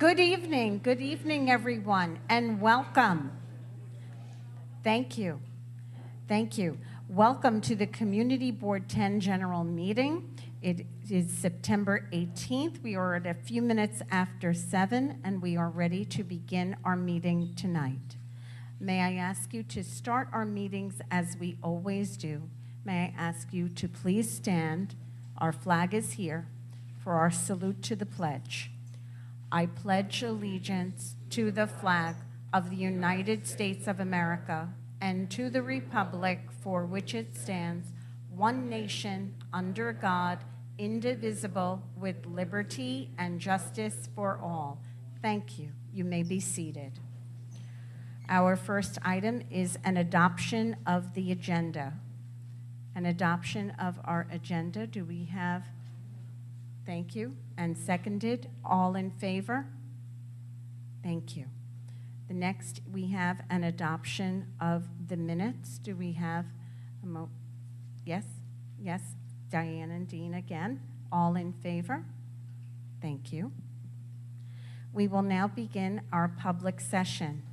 Good evening, everyone, and welcome. Thank you. Welcome to the Community Board 10 General Meeting. It is September 18th. We are at a few minutes after 7, and we are ready to begin our meeting tonight. May I ask you to start our meetings as we always do. May I ask you to please stand. Our flag is here for our salute to the pledge. I pledge allegiance to the flag of the United States of America and to the republic for which it stands, one nation, under God, indivisible, with liberty and justice for all. Thank you. You may be seated. Our first item is an adoption of the agenda. An adoption of our agenda. Do we have? Thank you. And seconded. All in favor? Thank you. The next, we have an adoption of the minutes. Do we have a Yes? Yes. Diane and Dean again. All in favor? Thank you. We will now begin our public session.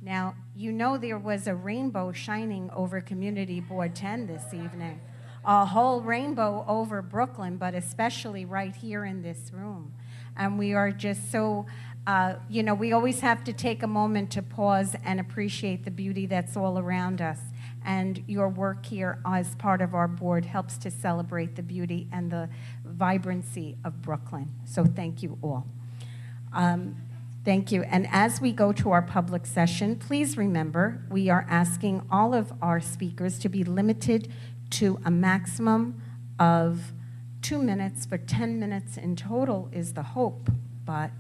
Now, you know there was a rainbow shining over Community Board 10 this evening. A whole rainbow over Brooklyn, but especially right here in this room. And we are just so, we always have to take a moment to pause and appreciate the beauty that's all around us. And your work here as part of our board helps to celebrate the beauty and the vibrancy of Brooklyn. So thank you all. Thank you. And as we go to our public session, please remember we are asking all of our speakers to be limited to a maximum of 2 minutes, for 10 minutes in total is the hope, but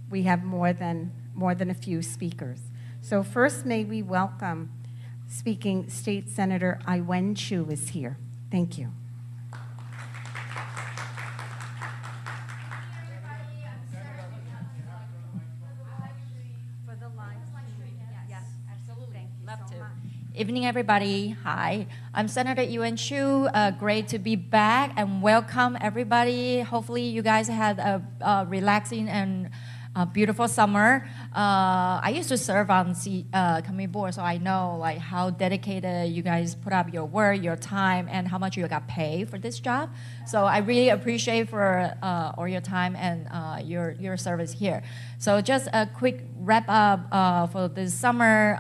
we have more than a few speakers. So first, may we welcome speaking State Senator Ai-wen Chu is here. Thank you. Evening, everybody. Hi, I'm Senator Ai-wen Chu. Great to be back and welcome everybody. Hopefully, you guys had a relaxing and beautiful summer. I used to serve on committee board, so I know like how dedicated you guys put up your work, your time, and how much you got paid for this job. So I really appreciate for all your time and your service here. So just a quick wrap up for this summer.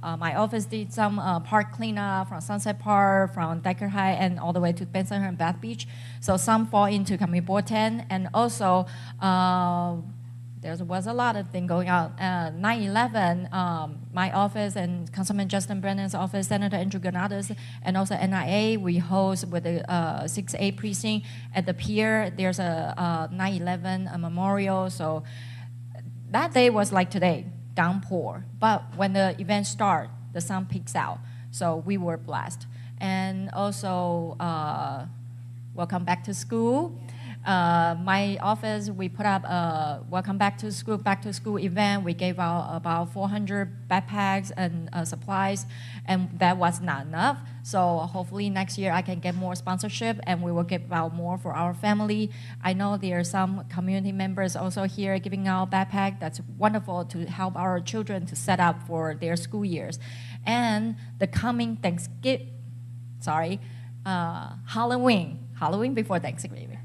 My office did some park cleanup from Sunset Park, from Decker High, and all the way to Bensonhurst and Bath Beach. So some fall into Committee Board 10, and also there was a lot of things going on. 9/11, my office and Councilman Justin Brennan's office, Senator Andrew Granados, and also NIA, we host with the 6A precinct at the pier. There's a 9/11 memorial. So that day was like today, downpour. But when the event starts, the sun peaks out. So we were blessed. And also, welcome back to school. My office, we put up a welcome back to school event. We gave out about 400 backpacks and supplies, and that was not enough. So hopefully next year I can get more sponsorship, and we will give out more for our family. I know there are some community members also here giving out backpack. That's wonderful to help our children to set up for their school years. And the coming Halloween before Thanksgiving.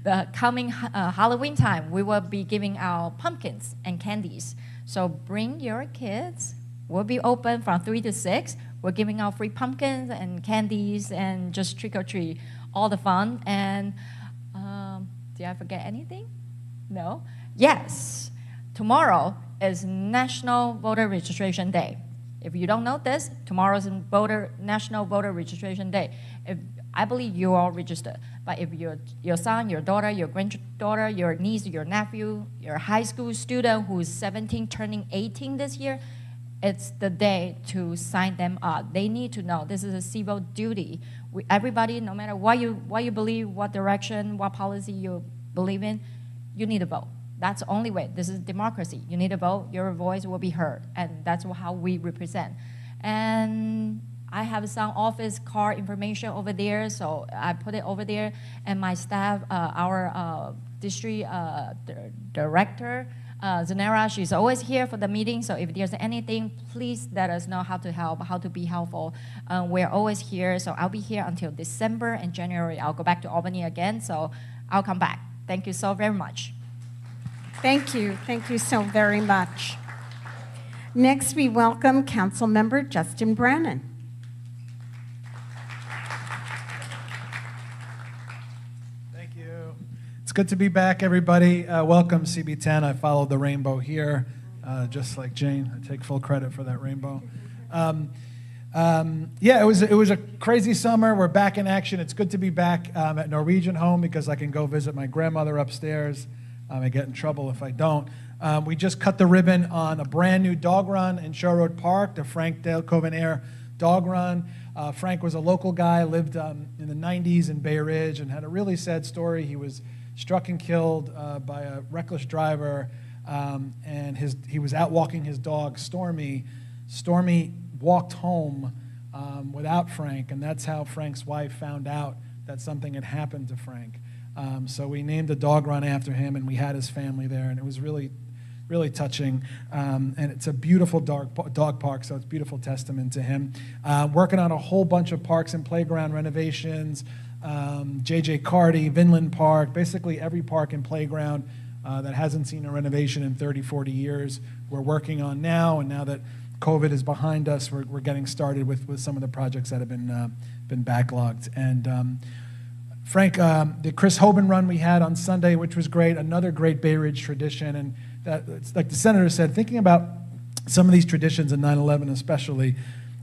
The coming Halloween time, we will be giving out pumpkins and candies. So bring your kids. We'll be open from 3 to 6. We're giving out free pumpkins and candies and just trick or treat, all the fun. And did I forget anything? No? Yes. Tomorrow is National Voter Registration Day. If you don't know this, tomorrow is National Voter Registration Day. I believe you all registered. But if your son, your daughter, your granddaughter, your niece, your nephew, your high school student who is 17 turning 18 this year, it's the day to sign them up. They need to know this is a civil duty. Everybody, no matter what you believe, what direction, what policy you believe in, you need to vote. That's the only way. This is democracy. You need to vote. Your voice will be heard. And that's how we represent. And I have some office card information over there, so I put it over there. And my staff, our district director, Zanera, she's always here for the meeting. So if there's anything, please let us know how to help, how to be helpful. We're always here. So I'll be here until December and January. I'll go back to Albany again. So I'll come back. Thank you so very much. Thank you. Thank you so very much. Next, we welcome Councilmember Justin Brannan. Thank you. It's good to be back, everybody. Welcome, CB10. I followed the rainbow here, just like Jane. I take full credit for that rainbow. Yeah, it was a crazy summer. We're back in action. It's good to be back at Norwegian Home because I can go visit my grandmother upstairs. I get in trouble if I don't. We just cut the ribbon on a brand new dog run in Shore Road Park, the Frank Dale Coven-Air dog run. Frank was a local guy, lived in the 90s in Bay Ridge, and had a really sad story. He was struck and killed by a reckless driver, and he was out walking his dog, Stormy. Stormy walked home without Frank, and that's how Frank's wife found out that something had happened to Frank. So we named the dog run after him, and we had his family there, and it was really, really touching. And it's a beautiful dog park, so it's a beautiful testament to him. Working on a whole bunch of parks and playground renovations, J.J. Carty, Vinland Park, basically every park and playground that hasn't seen a renovation in 30, 40 years, we're working on now, and now that COVID is behind us, we're getting started with some of the projects that have been backlogged. And Frank, the Chris Hoban run we had on Sunday, which was great, another great Bay Ridge tradition. And it's like the senator said, thinking about some of these traditions in 9/11 especially,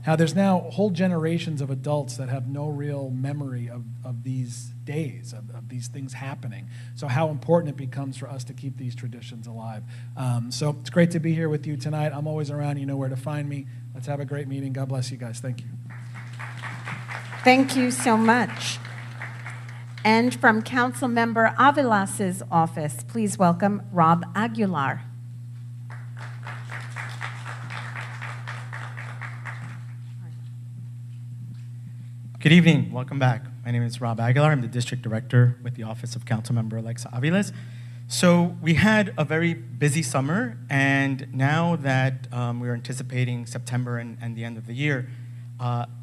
how there's now whole generations of adults that have no real memory of these days, of these things happening. So how important it becomes for us to keep these traditions alive. So it's great to be here with you tonight. I'm always around. You know where to find me. Let's have a great meeting. God bless you guys. Thank you. Thank you so much. And from Councilmember Avilas's office, please welcome Rob Aguilar. Good evening. Welcome back. My name is Rob Aguilar. I'm the district director with the office of Councilmember Alexa Aviles. So we had a very busy summer, and now that we're anticipating September and the end of the year,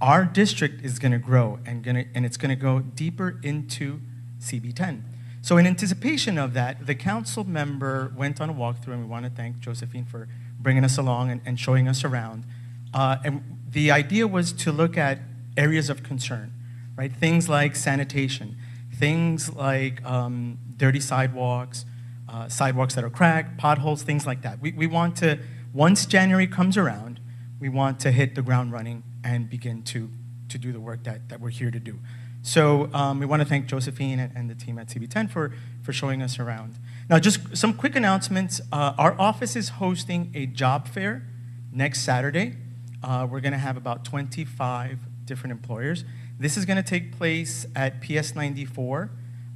our district is going to grow and it's going to go deeper into CB10. So in anticipation of that, the council member went on a walkthrough, and we want to thank Josephine for bringing us along and showing us around. And the idea was to look at areas of concern, right? Things like sanitation, things like dirty sidewalks, sidewalks that are cracked, potholes, things like that. We want to, once January comes around, we want to hit the ground running and begin to do the work that we're here to do. So we want to thank Josephine and the team at CB10 for showing us around. Now, just some quick announcements. Our office is hosting a job fair next Saturday. We're going to have about 25 different employers. This is going to take place at PS 94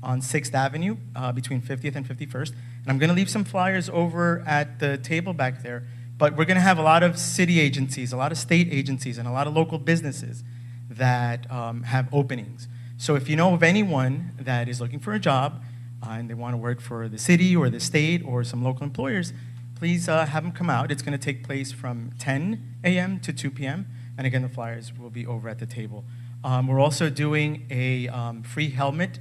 on 6th Avenue between 50th and 51st. And I'm going to leave some flyers over at the table back there. But we're going to have a lot of city agencies, a lot of state agencies, and a lot of local businesses that have openings. So if you know of anyone that is looking for a job and they want to work for the city or the state or some local employers, please have them come out. It's going to take place from 10 a.m. to 2 p.m. And again, the flyers will be over at the table. We're also doing a free helmet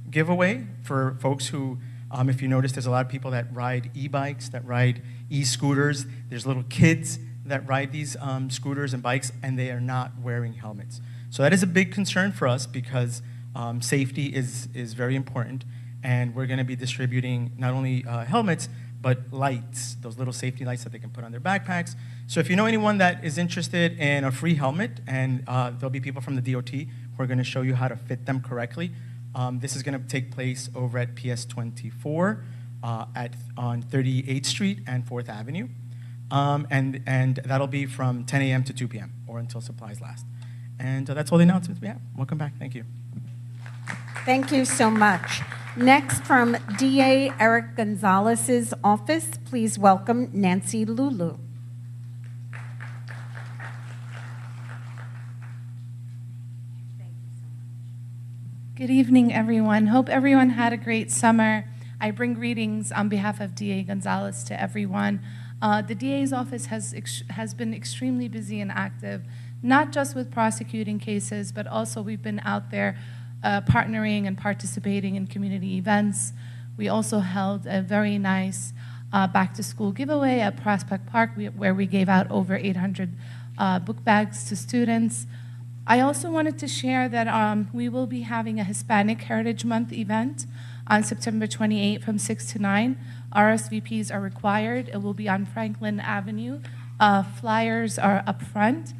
giveaway for folks who, if you notice, there's a lot of people that ride e-bikes, that ride e-scooters. There's little kids that ride these scooters and bikes, and they are not wearing helmets. So that is a big concern for us because safety is very important, and we're going to be distributing not only helmets, but lights, those little safety lights that they can put on their backpacks. So if you know anyone that is interested in a free helmet, and there'll be people from the DOT who are going to show you how to fit them correctly, this is going to take place over at PS 24 on 38th Street and 4th Avenue. And that'll be from 10 a.m. to 2 p.m. or until supplies last. And that's all the announcements we have. Welcome back. Thank you. Thank you so much. Next, from DA Eric Gonzalez's office, please welcome Nancy Lulu. Good evening, everyone. Hope everyone had a great summer. I bring greetings on behalf of DA Gonzalez to everyone. The DA's office has been extremely busy and active, not just with prosecuting cases, but also we've been out there partnering and participating in community events. We also held a very nice back-to-school giveaway at Prospect Park where we gave out over 800 book bags to students. I also wanted to share that we will be having a Hispanic Heritage Month event on September 28 from 6 to 9. RSVPs are required. It will be on Franklin Avenue. Flyers are up front.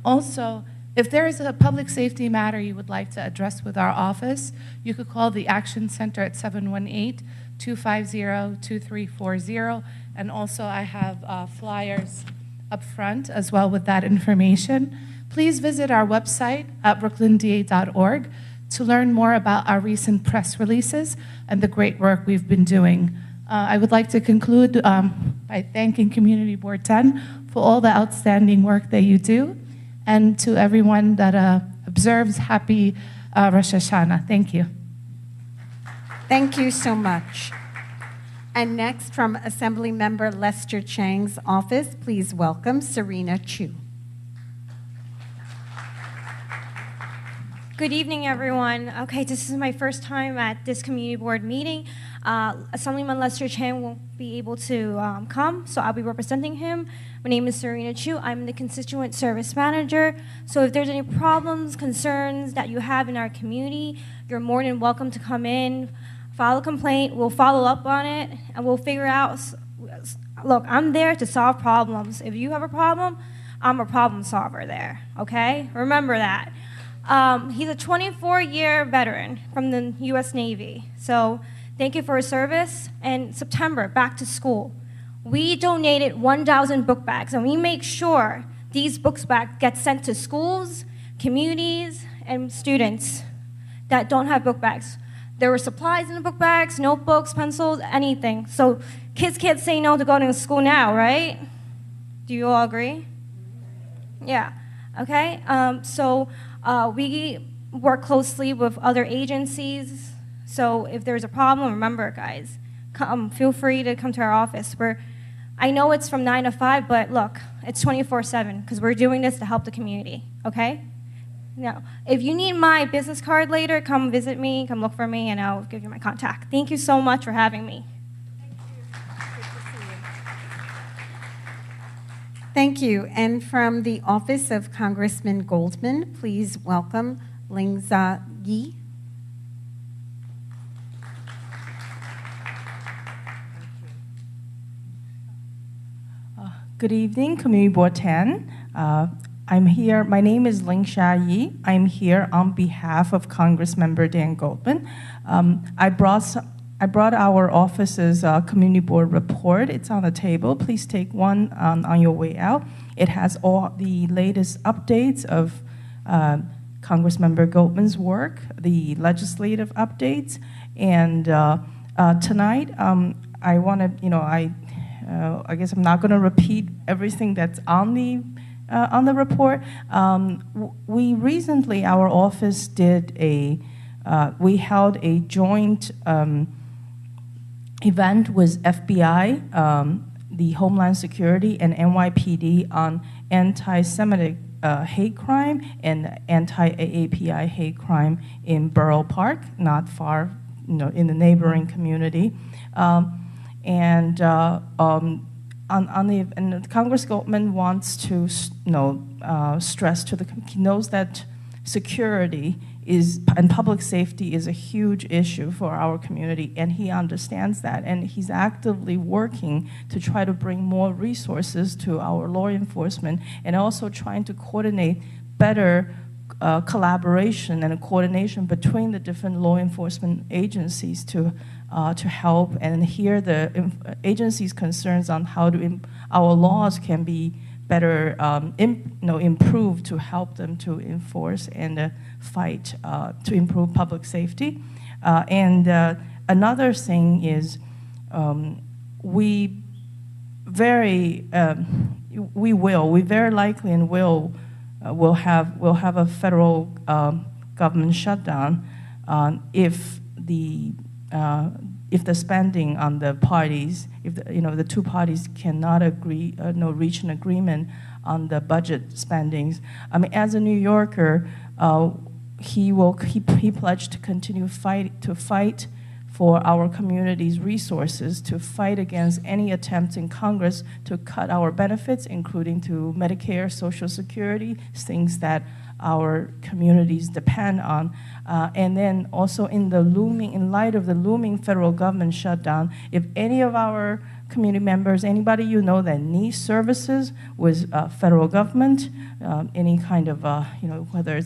Also, if there is a public safety matter you would like to address with our office, you could call the Action Center at 718-250-2340. And also, I have flyers up front as well with that information. Please visit our website at brooklynda.org to learn more about our recent press releases and the great work we've been doing. I would like to conclude by thanking Community Board 10 for all the outstanding work that you do, and to everyone that observes, happy Rosh Hashanah. Thank you. Thank you so much. And next, from Assembly Member Lester Chang's office, please welcome Serena Chu. Good evening, everyone. Okay, this is my first time at this community board meeting. Assemblyman Lester Chang won't be able to come, so I'll be representing him. My name is Serena Chu. I'm the Constituent Service Manager. So if there's any problems, concerns that you have in our community, you're more than welcome to come in, file a complaint. We'll follow up on it, and we'll figure out. Look, I'm there to solve problems. If you have a problem, I'm a problem solver there, okay? Remember that. He's a 24-year veteran from the U.S. Navy. So thank you for his service. And September, back to school. We donated 1,000 book bags, and we make sure these book bags get sent to schools, communities, and students that don't have book bags. There were supplies in the book bags, notebooks, pencils, anything. So kids can't say no to going to school now, right? Do you all agree? Yeah. Okay. We work closely with other agencies. So if there's a problem, remember, guys, feel free to come to our office. I know it's from 9 to 5, but look, it's 24/7 because we're doing this to help the community, okay? Now, if you need my business card later, come visit me, come look for me, and I'll give you my contact. Thank you so much for having me. Thank you. And from the Office of Congressman Goldman, please welcome Lingza Yi. Good evening, Community Board 10. I'm here, my name is Lingxia Yi. I'm here on behalf of Congressmember Dan Goldman. I brought our office's community board report. It's on the table. Please take one on your way out. It has all the latest updates of Congressmember Goldman's work, the legislative updates, and tonight I want to, I guess I'm not going to repeat everything that's on the report. We recently, our office did we held a joint event with FBI, the Homeland Security, and NYPD on anti-Semitic hate crime and anti-AAPI hate crime in Borough Park, not far, in the neighboring community. And Congress Goldman wants to, stress to he knows that security and public safety is a huge issue for our community, and he understands that, and he's actively working to try to bring more resources to our law enforcement, and also trying to coordinate better collaboration and coordination between the different law enforcement agencies to help and hear the agency's concerns on how our laws can be better improved to help them to enforce and fight to improve public safety. Another thing is we very likely and will have a federal government shutdown if the spending on the parties, if the two parties cannot agree, reach an agreement on the budget spendings. I mean, as a New Yorker, he pledged to continue to fight for our community's resources, to fight against any attempts in Congress to cut our benefits, including to Medicare, Social Security, things that our communities depend on. And then also in light of the looming federal government shutdown, if any of our community members, anybody you know that needs services with federal government, any kind of, whether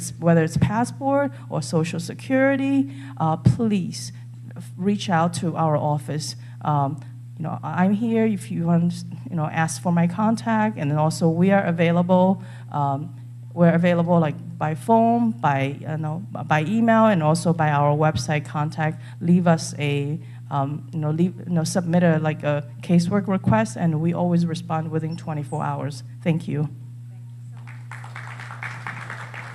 it's passport or Social Security, please reach out to our office. I'm here if you want, ask for my contact, and then also we are available. We're available like by phone, by email, and also by our website contact. Leave us submit a casework request, and we always respond within 24 hours. Thank you.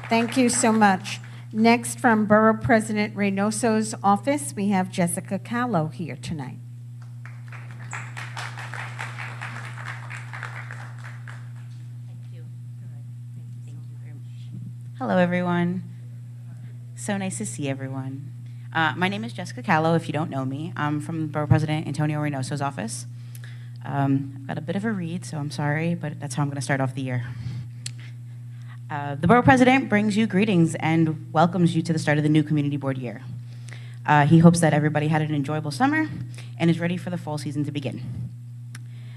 Thank you so much. Next, from Borough President Reynoso's office, we have Jessica Callow here tonight. Hello, everyone. So nice to see everyone. My name is Jessica Callow, if you don't know me. I'm from Borough President Antonio Reynoso's office. I've got a bit of a read, so I'm sorry, but that's how I'm going to start off the year. The Borough President brings you greetings and welcomes you to the start of the new Community Board year. He hopes that everybody had an enjoyable summer and is ready for the fall season to begin.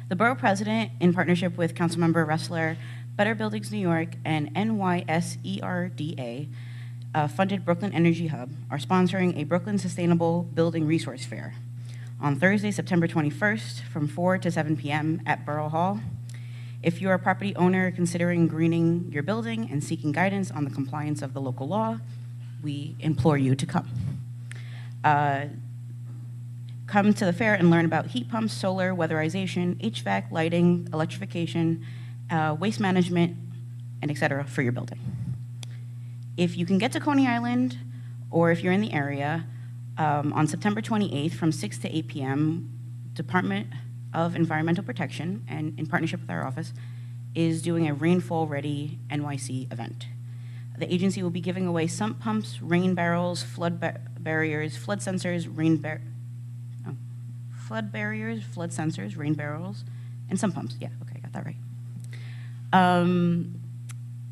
The Borough President, in partnership with Councilmember Ressler, Better Buildings New York, and NYSERDA, funded Brooklyn Energy Hub, are sponsoring a Brooklyn Sustainable Building Resource Fair on Thursday, September 21st from 4 to 7 p.m. at Borough Hall. If you're a property owner considering greening your building and seeking guidance on the compliance of the local law, we implore you to come. Come to the fair and learn about heat pumps, solar, weatherization, HVAC, lighting, electrification, waste management, and et cetera for your building. If you can get to Coney Island, or if you're in the area, on September 28th from 6 to 8 p.m., Department of Environmental Protection, and in partnership with our office, is doing a Rainfall Ready NYC event. The agency will be giving away sump pumps, rain barrels, flood barriers, flood sensors, flood barriers, flood sensors, rain barrels, and sump pumps. Yeah, okay, I got that right.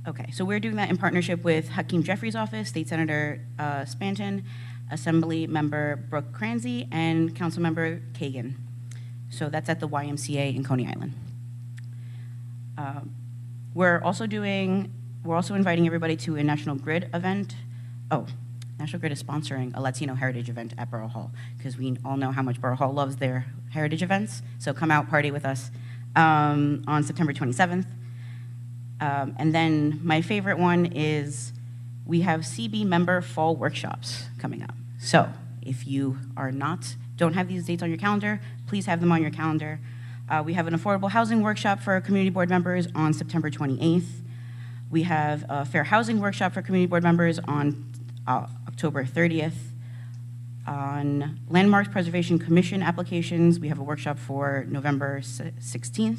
Okay, so we're doing that in partnership with Hakeem Jeffries' office, State Senator Spanton, Assembly Member Brooke Cransey, and Councilmember Kagan. So that's at the YMCA in Coney Island. We're also inviting everybody to a National Grid event. Oh, National Grid is sponsoring a Latino Heritage event at Borough Hall, because we all know how much Borough Hall loves their heritage events. So come out, party with us on September 27th. And then my favorite one is we have CB member fall workshops coming up. So if you don't have these dates on your calendar, please have them on your calendar. We have an affordable housing workshop for community board members on September 28th. We have a fair housing workshop for community board members on October 30th. On Landmarks Preservation Commission applications, we have a workshop for November 16th.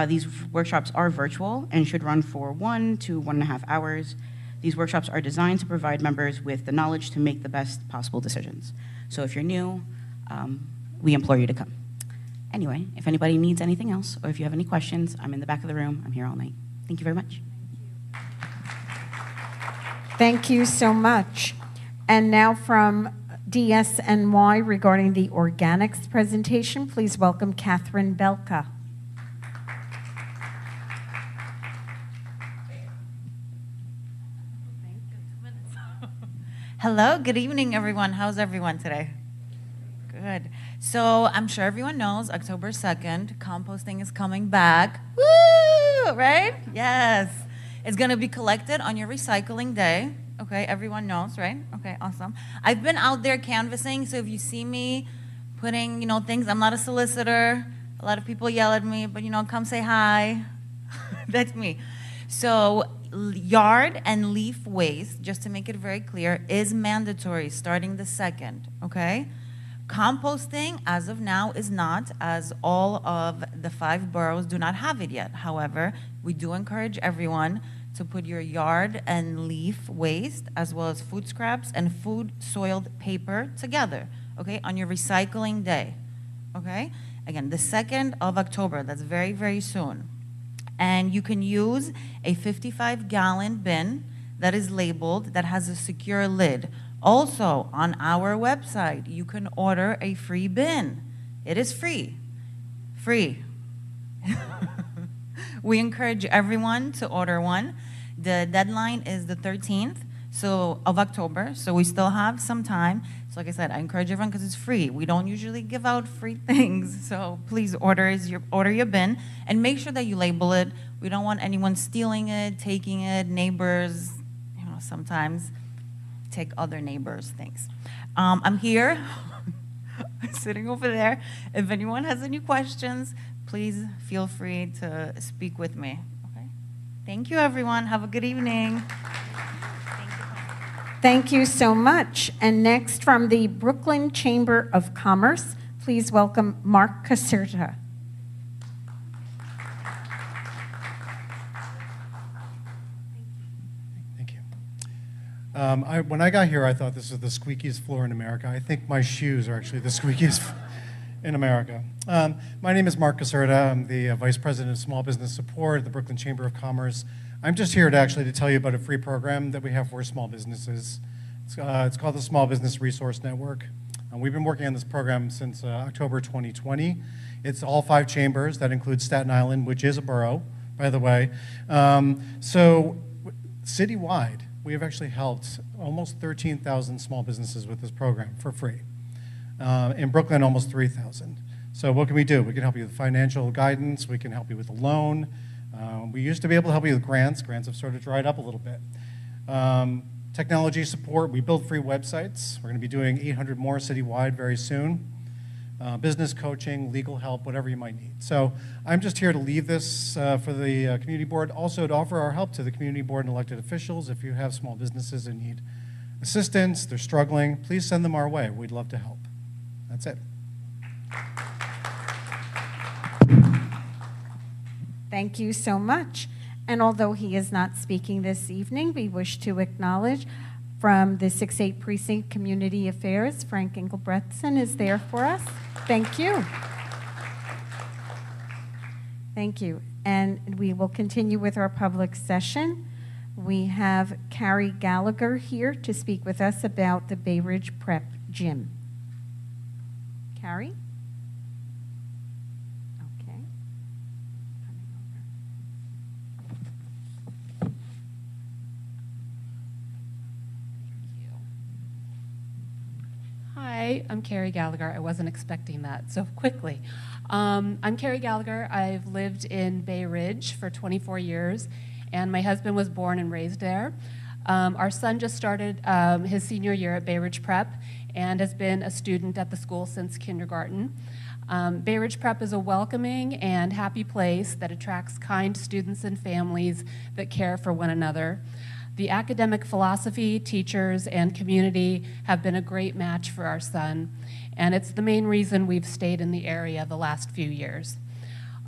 These workshops are virtual and should run for 1 to 1.5 hours. These workshops are designed to provide members with the knowledge to make the best possible decisions. So if you're new, we implore you to come. Anyway, if anybody needs anything else, or if you have any questions, I'm in the back of the room. I'm here all night. Thank you very much. Thank you so much. And now from DSNY regarding the organics presentation, please welcome Catherine Belka. Hello, good evening, everyone. How's everyone today? Good. So I'm sure everyone knows October 2nd, composting is coming back. Woo! Right? Yes. It's going to be collected on your recycling day. Okay, everyone knows, right? Okay, awesome. I've been out there canvassing, so if you see me putting, things, I'm not a solicitor. A lot of people yell at me, but, come say hi. That's me. So yard and leaf waste, just to make it very clear, is mandatory starting the 2nd, okay? Composting, as of now, is not, as all of the 5 boroughs do not have it yet. However, we do encourage everyone to put your yard and leaf waste, as well as food scraps and food soiled paper together, okay, on your recycling day, okay? Again, the 2nd of October, that's very, very soon. And you can use a 55-gallon bin that is labeled, that has a secure lid. Also, on our website, you can order a free bin. It is free. Free. We encourage everyone to order one. The deadline is the 13th of October, so we still have some time. So like I said, I encourage everyone because it's free. We don't usually give out free things, so please order your bin and make sure that you label it. We don't want anyone stealing it, taking it. Neighbors, sometimes take other neighbors' things. I'm here, sitting over there. If anyone has any questions, please feel free to speak with me. Okay? Thank you, everyone. Have a good evening. Thank you so much. And next, from the Brooklyn Chamber of Commerce, please welcome Mark Caserta. Thank you. When I got here, I thought this was the squeakiest floor in America. I think my shoes are actually the squeakiest in America. My name is Mark Caserta. I'm the Vice President of Small Business Support at the Brooklyn Chamber of Commerce. I'm just here to tell you about a free program that we have for small businesses. It's called the Small Business Resource Network. We've been working on this program since October 2020. It's all 5 chambers. That includes Staten Island, which is a borough, by the way. So citywide, we have actually helped almost 13,000 small businesses with this program for free. In Brooklyn, almost 3,000. So what can we do? We can help you with financial guidance. We can help you with a loan. We used to be able to help you with grants. Grants have sort of dried up a little bit. Technology support. We build free websites. We're going to be doing 800 more citywide very soon. Business coaching, legal help, whatever you might need. So I'm just here to leave this for the community board, also to offer our help to the community board and elected officials. If you have small businesses that need assistance, they're struggling, please send them our way. We'd love to help. That's it. Thank you so much. And although he is not speaking this evening, we wish to acknowledge from the 6-8 Precinct Community Affairs, Frank Engelbretson is there for us. Thank you. Thank you. And we will continue with our public session. We have Carrie Gallagher here to speak with us about the Bay Ridge Prep Gym. Carrie? Okay. Coming over. Hi, I'm Carrie Gallagher. I wasn't expecting that so quickly. I'm Carrie Gallagher. I've lived in Bay Ridge for 24 years, and my husband was born and raised there. Our son just started his senior year at Bay Ridge Prep and has been a student at the school since kindergarten. Bay Ridge Prep is a welcoming and happy place that attracts kind students and families that care for one another. The academic philosophy, teachers, and community have been a great match for our son, and it's the main reason we've stayed in the area the last few years.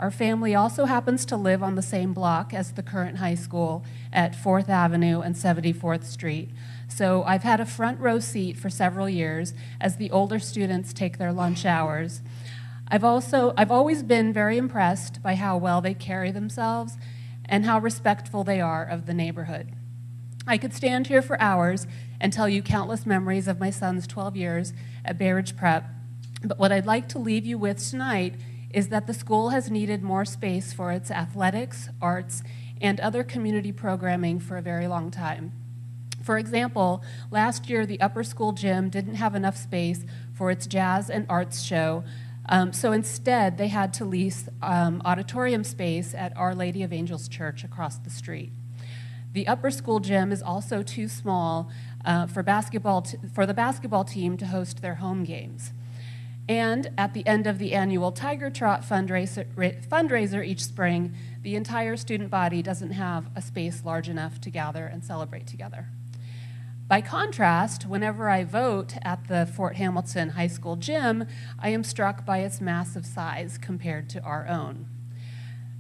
Our family also happens to live on the same block as the current high school at 4th Avenue and 74th Street. So I've had a front row seat for several years as the older students take their lunch hours. I've always been very impressed by how well they carry themselves and how respectful they are of the neighborhood. I could stand here for hours and tell you countless memories of my son's 12 years at Bay Ridge Prep, but what I'd like to leave you with tonight is that the school has needed more space for its athletics, arts, and other community programming for a very long time. For example, last year the upper school gym didn't have enough space for its jazz and arts show, so instead they had to lease auditorium space at Our Lady of Angels Church across the street. The upper school gym is also too small for the basketball team to host their home games. And at the end of the annual Tiger Trot fundraiser each spring, the entire student body doesn't have a space large enough to gather and celebrate together. By contrast, whenever I vote at the Fort Hamilton High School gym, I am struck by its massive size compared to our own.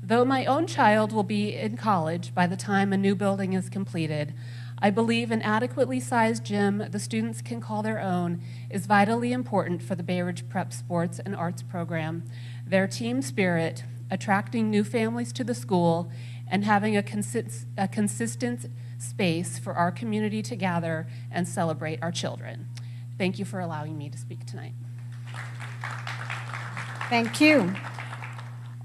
Though my own child will be in college by the time a new building is completed, I believe an adequately sized gym the students can call their own is vitally important for the Bay Ridge Prep Sports and Arts program, their team spirit, attracting new families to the school, and having a consistent space for our community to gather and celebrate our children. Thank you for allowing me to speak tonight. Thank you.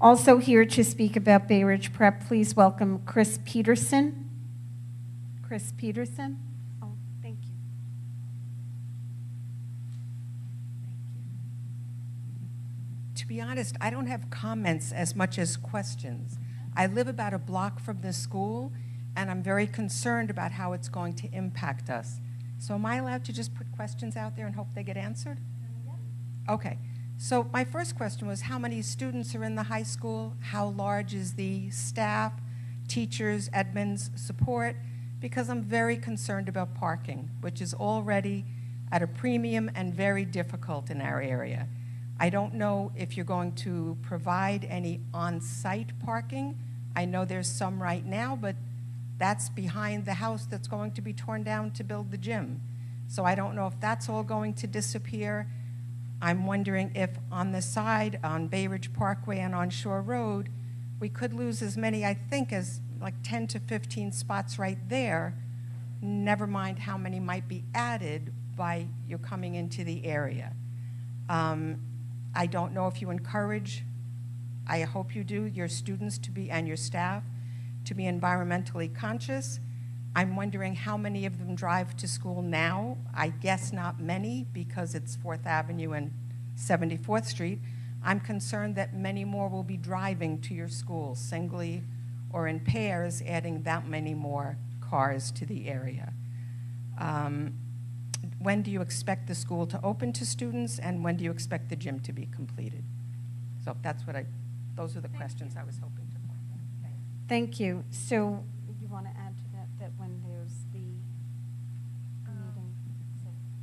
Also here to speak about Bay Ridge Prep, please welcome Chris Peterson. Chris Peterson. Oh, thank you. To be honest, I don't have comments as much as questions. I live about a block from this school, and I'm very concerned about how it's going to impact us. So am I allowed to just put questions out there and hope they get answered? Okay. So my first question was, how many students are in the high school? How large is the staff, teachers, admins, support? Because I'm very concerned about parking, which is already at a premium and very difficult in our area. I don't know if you're going to provide any on-site parking. I know there's some right now, but that's behind the house that's going to be torn down to build the gym. So I don't know if that's all going to disappear. I'm wondering if on the side, on Bay Ridge Parkway and on Shore Road, we could lose as many, I think, as like 10 to 15 spots right there, never mind how many might be added by you coming into the area. I don't know if you encourage, I hope you do, your students to be, and your staff, to be environmentally conscious. I'm wondering how many of them drive to school now. I guess not many because it's 4th Avenue and 74th Street. I'm concerned that many more will be driving to your school, singly or in pairs, adding that many more cars to the area. When do you expect the school to open to students, and when do you expect the gym to be completed? So that's what those are the questions I was hoping to find. Thank you. So you want to add to that when there's the meeting?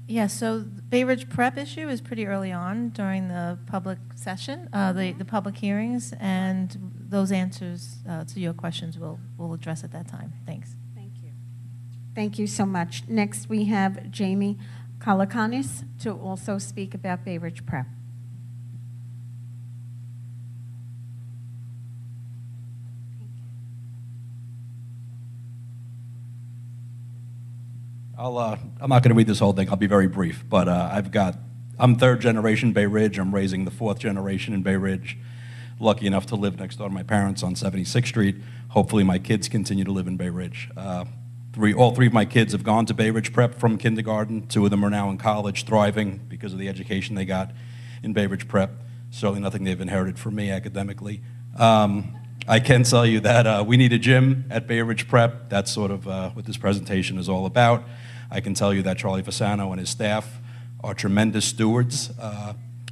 Yeah, so the Bay Ridge Prep issue is pretty early on during the public session, the public hearings, and those answers to your questions we'll address at that time. Thanks. Thank you. Thank you so much. Next, we have Jamie Kalakanis to also speak about Bay Ridge Prep. I'm not going to read this whole thing. I'll be very brief. But I'm 3rd generation Bay Ridge. I'm raising the 4th generation in Bay Ridge. Lucky enough to live next door to my parents on 76th Street. Hopefully my kids continue to live in Bay Ridge. All three of my kids have gone to Bay Ridge Prep from kindergarten. 2 of them are now in college, thriving because of the education they got in Bay Ridge Prep. Certainly nothing they've inherited from me academically. I can tell you that we need a gym at Bay Ridge Prep. That's sort of what this presentation is all about. I can tell you that Charlie Fasano and his staff are tremendous stewards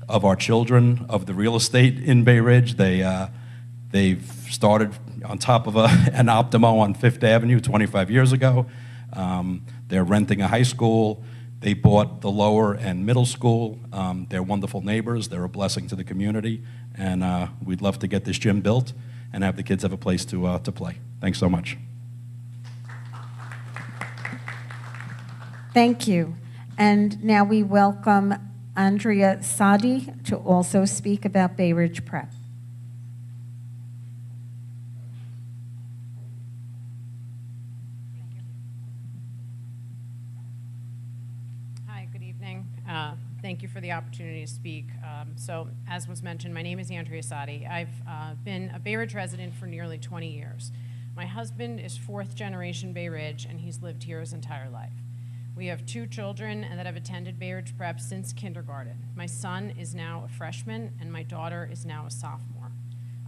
of our children, of the real estate in Bay Ridge. They've started on top of an Optimo on 5th Avenue 25 years ago. They're renting a high school. They bought the lower and middle school. They're wonderful neighbors. They're a blessing to the community. And we'd love to get this gym built and have the kids have a place to play. Thanks so much. Thank you. And now we welcome Andrea Sadi to also speak about Bay Ridge Prep. Hi, good evening. Thank you for the opportunity to speak. So, as was mentioned, my name is Andrea Sadi. I've been a Bay Ridge resident for nearly 20 years. My husband is 4th generation Bay Ridge, and he's lived here his entire life. We have 2 children that have attended Bay Ridge Prep since kindergarten. My son is now a freshman, and my daughter is now a sophomore.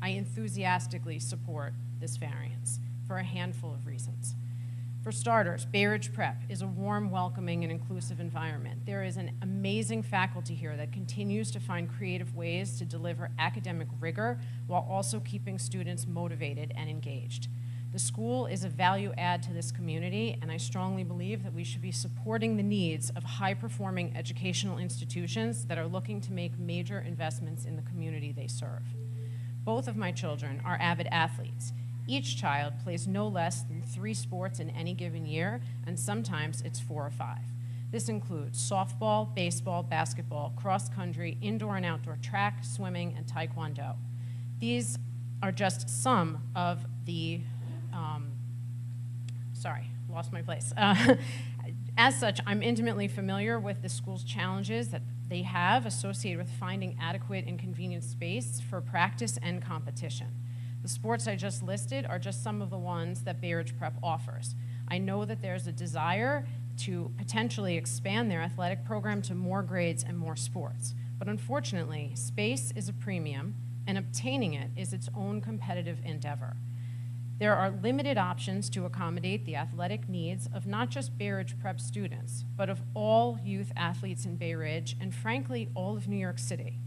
I enthusiastically support this variance for a handful of reasons. For starters, Bay Ridge Prep is a warm, welcoming, and inclusive environment. There is an amazing faculty here that continues to find creative ways to deliver academic rigor while also keeping students motivated and engaged. The school is a value add to this community, and I strongly believe that we should be supporting the needs of high-performing educational institutions that are looking to make major investments in the community they serve. Both of my children are avid athletes. Each child plays no less than 3 sports in any given year, and sometimes it's 4 or 5. This includes softball, baseball, basketball, cross country, indoor and outdoor track, swimming, and taekwondo. These are just some of the, sorry, lost my place. As such, I'm intimately familiar with the school's challenges that they have associated with finding adequate and convenient space for practice and competition. The sports I just listed are just some of the ones that Bay Ridge Prep offers. I know that there's a desire to potentially expand their athletic program to more grades and more sports. But unfortunately, space is a premium, and obtaining it is its own competitive endeavor. There are limited options to accommodate the athletic needs of not just Bay Ridge Prep students, but of all youth athletes in Bay Ridge, and frankly, all of New York City.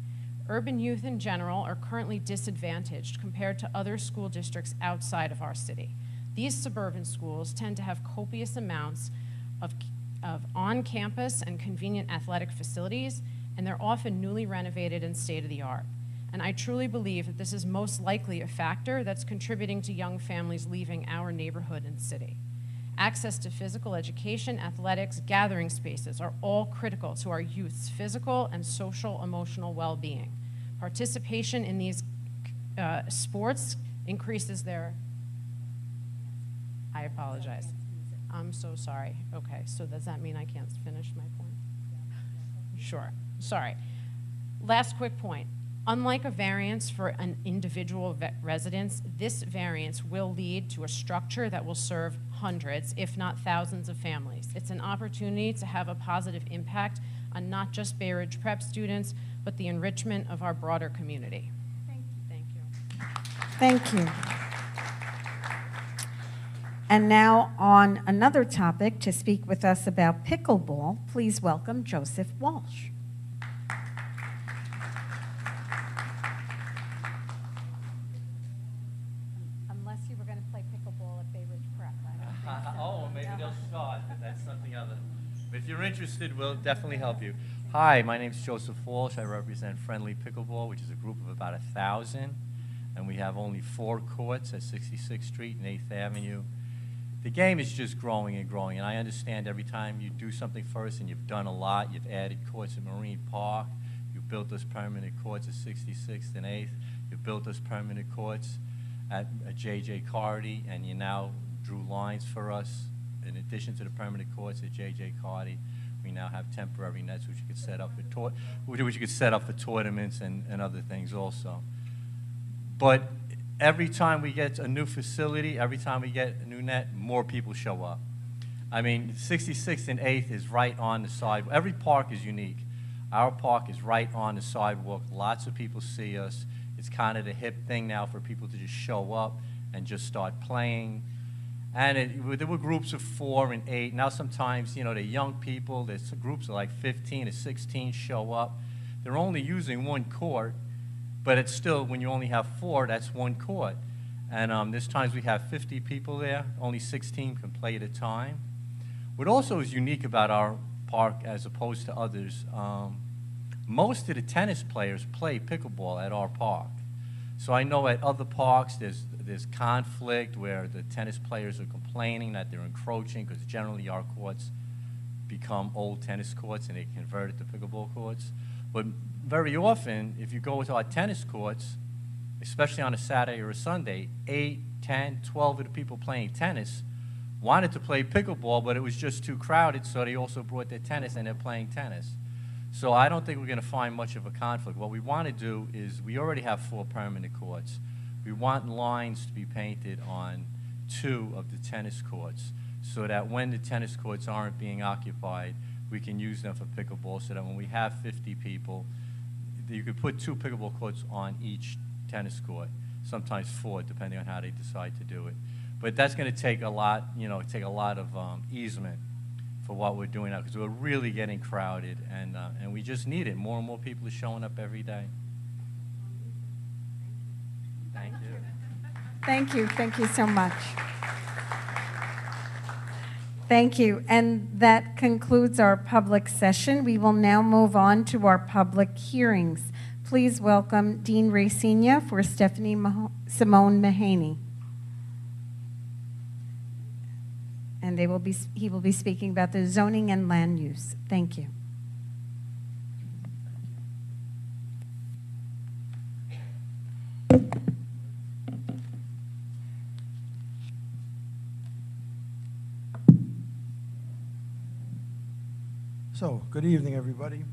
Urban youth in general are currently disadvantaged compared to other school districts outside of our city. These suburban schools tend to have copious amounts of on-campus and convenient athletic facilities, and they're often newly renovated and state-of-the-art. And I truly believe that this is most likely a factor that's contributing to young families leaving our neighborhood and city. Access to physical education, athletics, gathering spaces are all critical to our youth's physical and social emotional well-being. Participation in these sports increases their, I apologize. I'm so sorry. Okay, so does that mean I can't finish my point? Sure, sorry. Last quick point. Unlike a variance for an individual residence, this variance will lead to a structure that will serve hundreds, if not thousands of families. It's an opportunity to have a positive impact on not just Bay Ridge Prep students, but the enrichment of our broader community. Thank you. Thank you. And now on another topic to speak with us about pickleball, please welcome Joseph Walsh. Unless you were going to play pickleball at Bay Ridge Prep. Oh, maybe they'll start, but that's something other. But if you're interested, we'll definitely help you. Hi, my name's Joseph Walsh. I represent Friendly Pickleball, which is a group of about 1,000, and we have only 4 courts at 66th Street and 8th Avenue. The game is just growing and growing, and I understand every time you do something first, and you've done a lot, you've added courts at Marine Park, you've built those permanent courts at 66th and 8th, you've built those permanent courts at J.J. Carty, and you now drew lines for us. In addition to the permanent courts at J.J. Carty, we now have temporary nets which you could set up for tournaments and other things also. But every time we get a new facility, every time we get a new net, more people show up. I mean, 66th and 8th is right on the sidewalk. Every park is unique. Our park is right on the sidewalk. Lots of people see us. It's kind of the hip thing now for people to just show up and just start playing. And there were groups of 4 and 8. Now sometimes, you know, the young people, there's groups of like 15 to 16 show up. They're only using 1 court, but it's still, when you only have 4, that's 1 court. And there's times we have 50 people there. Only 16 can play at a time. What also is unique about our park as opposed to others, most of the tennis players play pickleball at our park. So I know at other parks there's conflict where the tennis players are complaining that they're encroaching because generally our courts become old tennis courts and they convert it to pickleball courts. But very often, if you go to our tennis courts, especially on a Saturday or a Sunday, 8, 10, 12 of the people playing tennis wanted to play pickleball, but it was just too crowded, so they also brought their tennis and they're playing tennis. So I don't think we're going to find much of a conflict. What we want to do is, we already have 4 permanent courts. We want lines to be painted on 2 of the tennis courts so that when the tennis courts aren't being occupied, we can use them for pickleball, so that when we have 50 people, you could put 2 pickleball courts on each tennis court, sometimes 4, depending on how they decide to do it. But that's going to take a lot, take a lot of easement for what we're doing now, because we're really getting crowded, and we just need it. More and more people are showing up every day. Thank you. Thank you. Thank you so much. Thank you. And that concludes our public session. We will now move on to our public hearings. Please welcome Dean Racina for Stephanie Simone Mahaney. And he will be speaking about the zoning and land use. Thank you. So, good evening, everybody.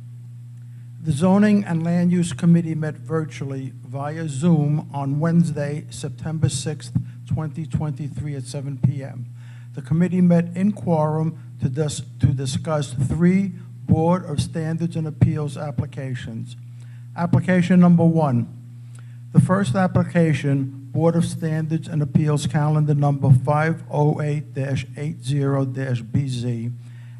The Zoning and Land Use Committee met virtually via Zoom on Wednesday, September 6th, 2023 at 7 p.m. The committee met in quorum to discuss 3 Board of Standards and Appeals applications. Application number 1. The first application, Board of Standards and Appeals calendar number 508-80-BZ,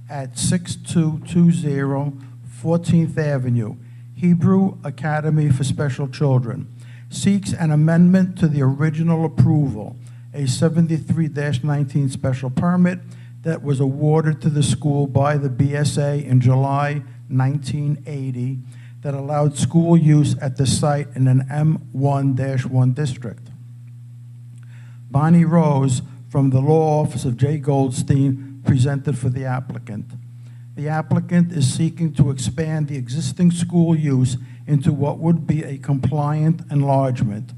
at 6220 14th Avenue, Hebrew Academy for Special Children, seeks an amendment to the original approval, a 73-19 special permit that was awarded to the school by the BSA in July 1980 that allowed school use at the site in an M1-1 district. Bonnie Rose from the law office of J. Goldstein presented for the applicant. The applicant is seeking to expand the existing school use into what would be a compliant enlargement.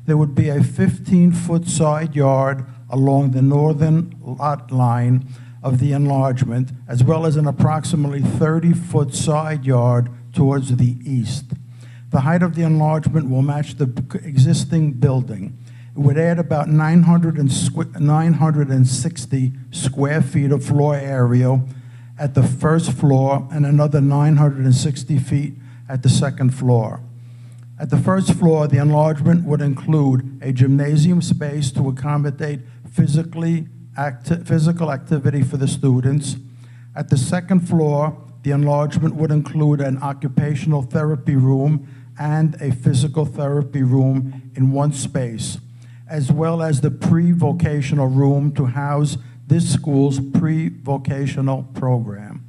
There would be a 15-foot side yard along the northern lot line of the enlargement, as well as an approximately 30-foot side yard towards the east. The height of the enlargement will match the existing building. It would add about 960 square feet of floor area at the first floor and another 960 feet at the second floor. At the first floor, the enlargement would include a gymnasium space to accommodate physical activity for the students. At the second floor, the enlargement would include an occupational therapy room and a physical therapy room in one space, as well as the pre-vocational room to house this school's pre-vocational program.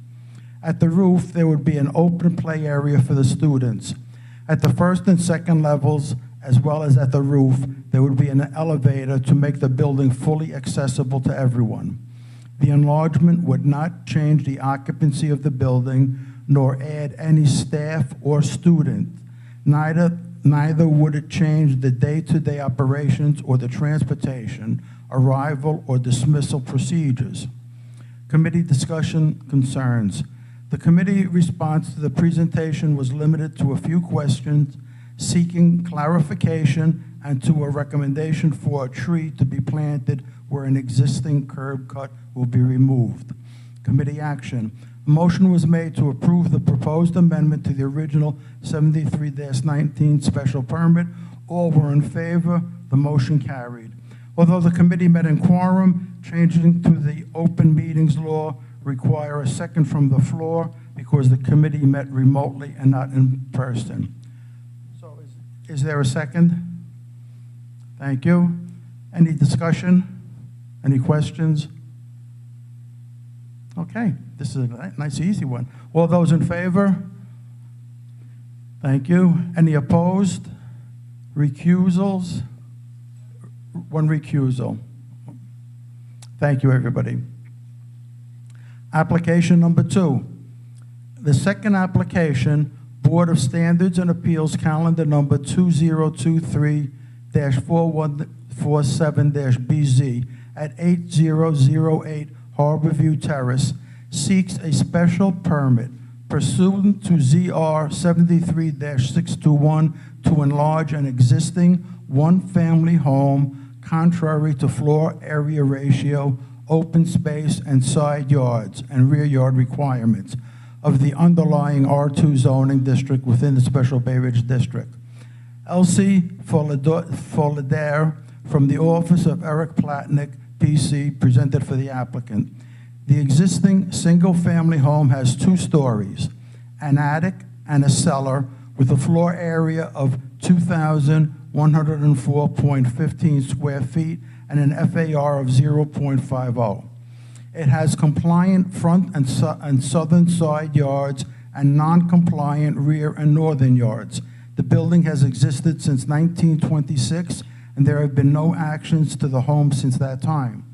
At the roof, there would be an open play area for the students. At the first and second levels, as well as at the roof, there would be an elevator to make the building fully accessible to everyone. The enlargement would not change the occupancy of the building, nor add any staff or student. Neither would it change the day-to-day operations or the transportation, arrival, or dismissal procedures. Committee discussion concerns. The committee response to the presentation was limited to a few questions, seeking clarification and to a recommendation for a tree to be planted where an existing curb cut will be removed. Committee action. A motion was made to approve the proposed amendment to the original 73-19 special permit. All were in favor. The motion carried. Although the committee met in quorum, changing to the open meetings law require a second from the floor because the committee met remotely and not in person. So is there a second? Thank you. Any discussion? Any questions? Okay, this is a nice, easy one. All those in favor? Thank you. Any opposed? Recusals? One recusal. Thank you, everybody. Application number 2. The second application, Board of Standards and Appeals, calendar number 2023-4147-BZ at 8008 Harborview Terrace, seeks a special permit pursuant to ZR 73-621 to enlarge an existing one-family home contrary to floor area ratio, open space, and side yards and rear yard requirements of the underlying R2 zoning district within the Special Bay Ridge District. Elsie Folladair from the office of Eric Platnick, PC, presented for the applicant. The existing single-family home has 2 stories, an attic and a cellar with a floor area of 2,104.15 square feet and an FAR of 0.50. It has compliant front and southern side yards and non-compliant rear and northern yards. The building has existed since 1926, and there have been no actions to the home since that time.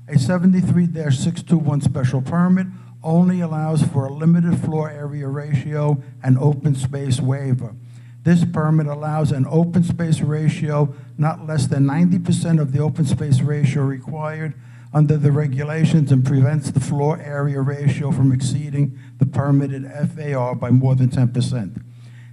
A 73-621 special permit only allows for a limited floor area ratio and open space waiver. This permit allows an open space ratio not less than 90% of the open space ratio required under the regulations and prevents the floor area ratio from exceeding the permitted FAR by more than 10%.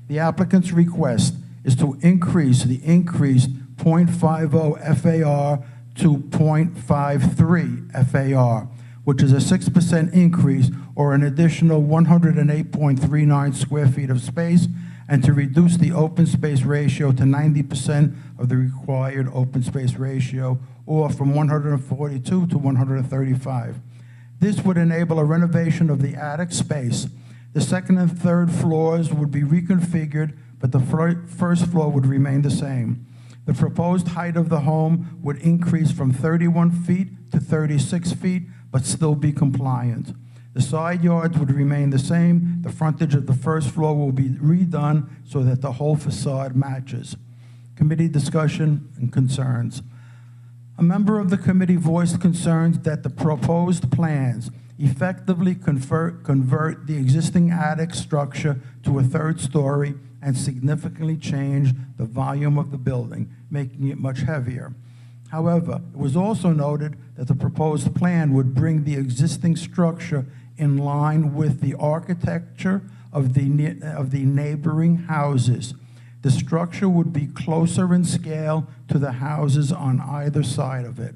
The applicant's request is to increase the increased 0.50 FAR to 0.53 FAR, which is a 6% increase or an additional 108.39 square feet of space, and to reduce the open space ratio to 90% of the required open space ratio, or from 142 to 135. This would enable a renovation of the attic space. The second and third floors would be reconfigured, but the first floor would remain the same. The proposed height of the home would increase from 31 feet to 36 feet, but still be compliant. The side yards would remain the same. The frontage of the first floor will be redone so that the whole facade matches. Committee discussion and concerns. A member of the committee voiced concerns that the proposed plans effectively convert the existing attic structure to a 3rd story and significantly change the volume of the building, making it much heavier. However, it was also noted that the proposed plan would bring the existing structure in line with the architecture of the neighboring houses. The structure would be closer in scale to the houses on either side of it.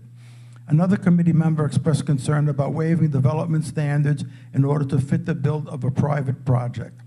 Another committee member expressed concern about waiving development standards in order to fit the build of a private project.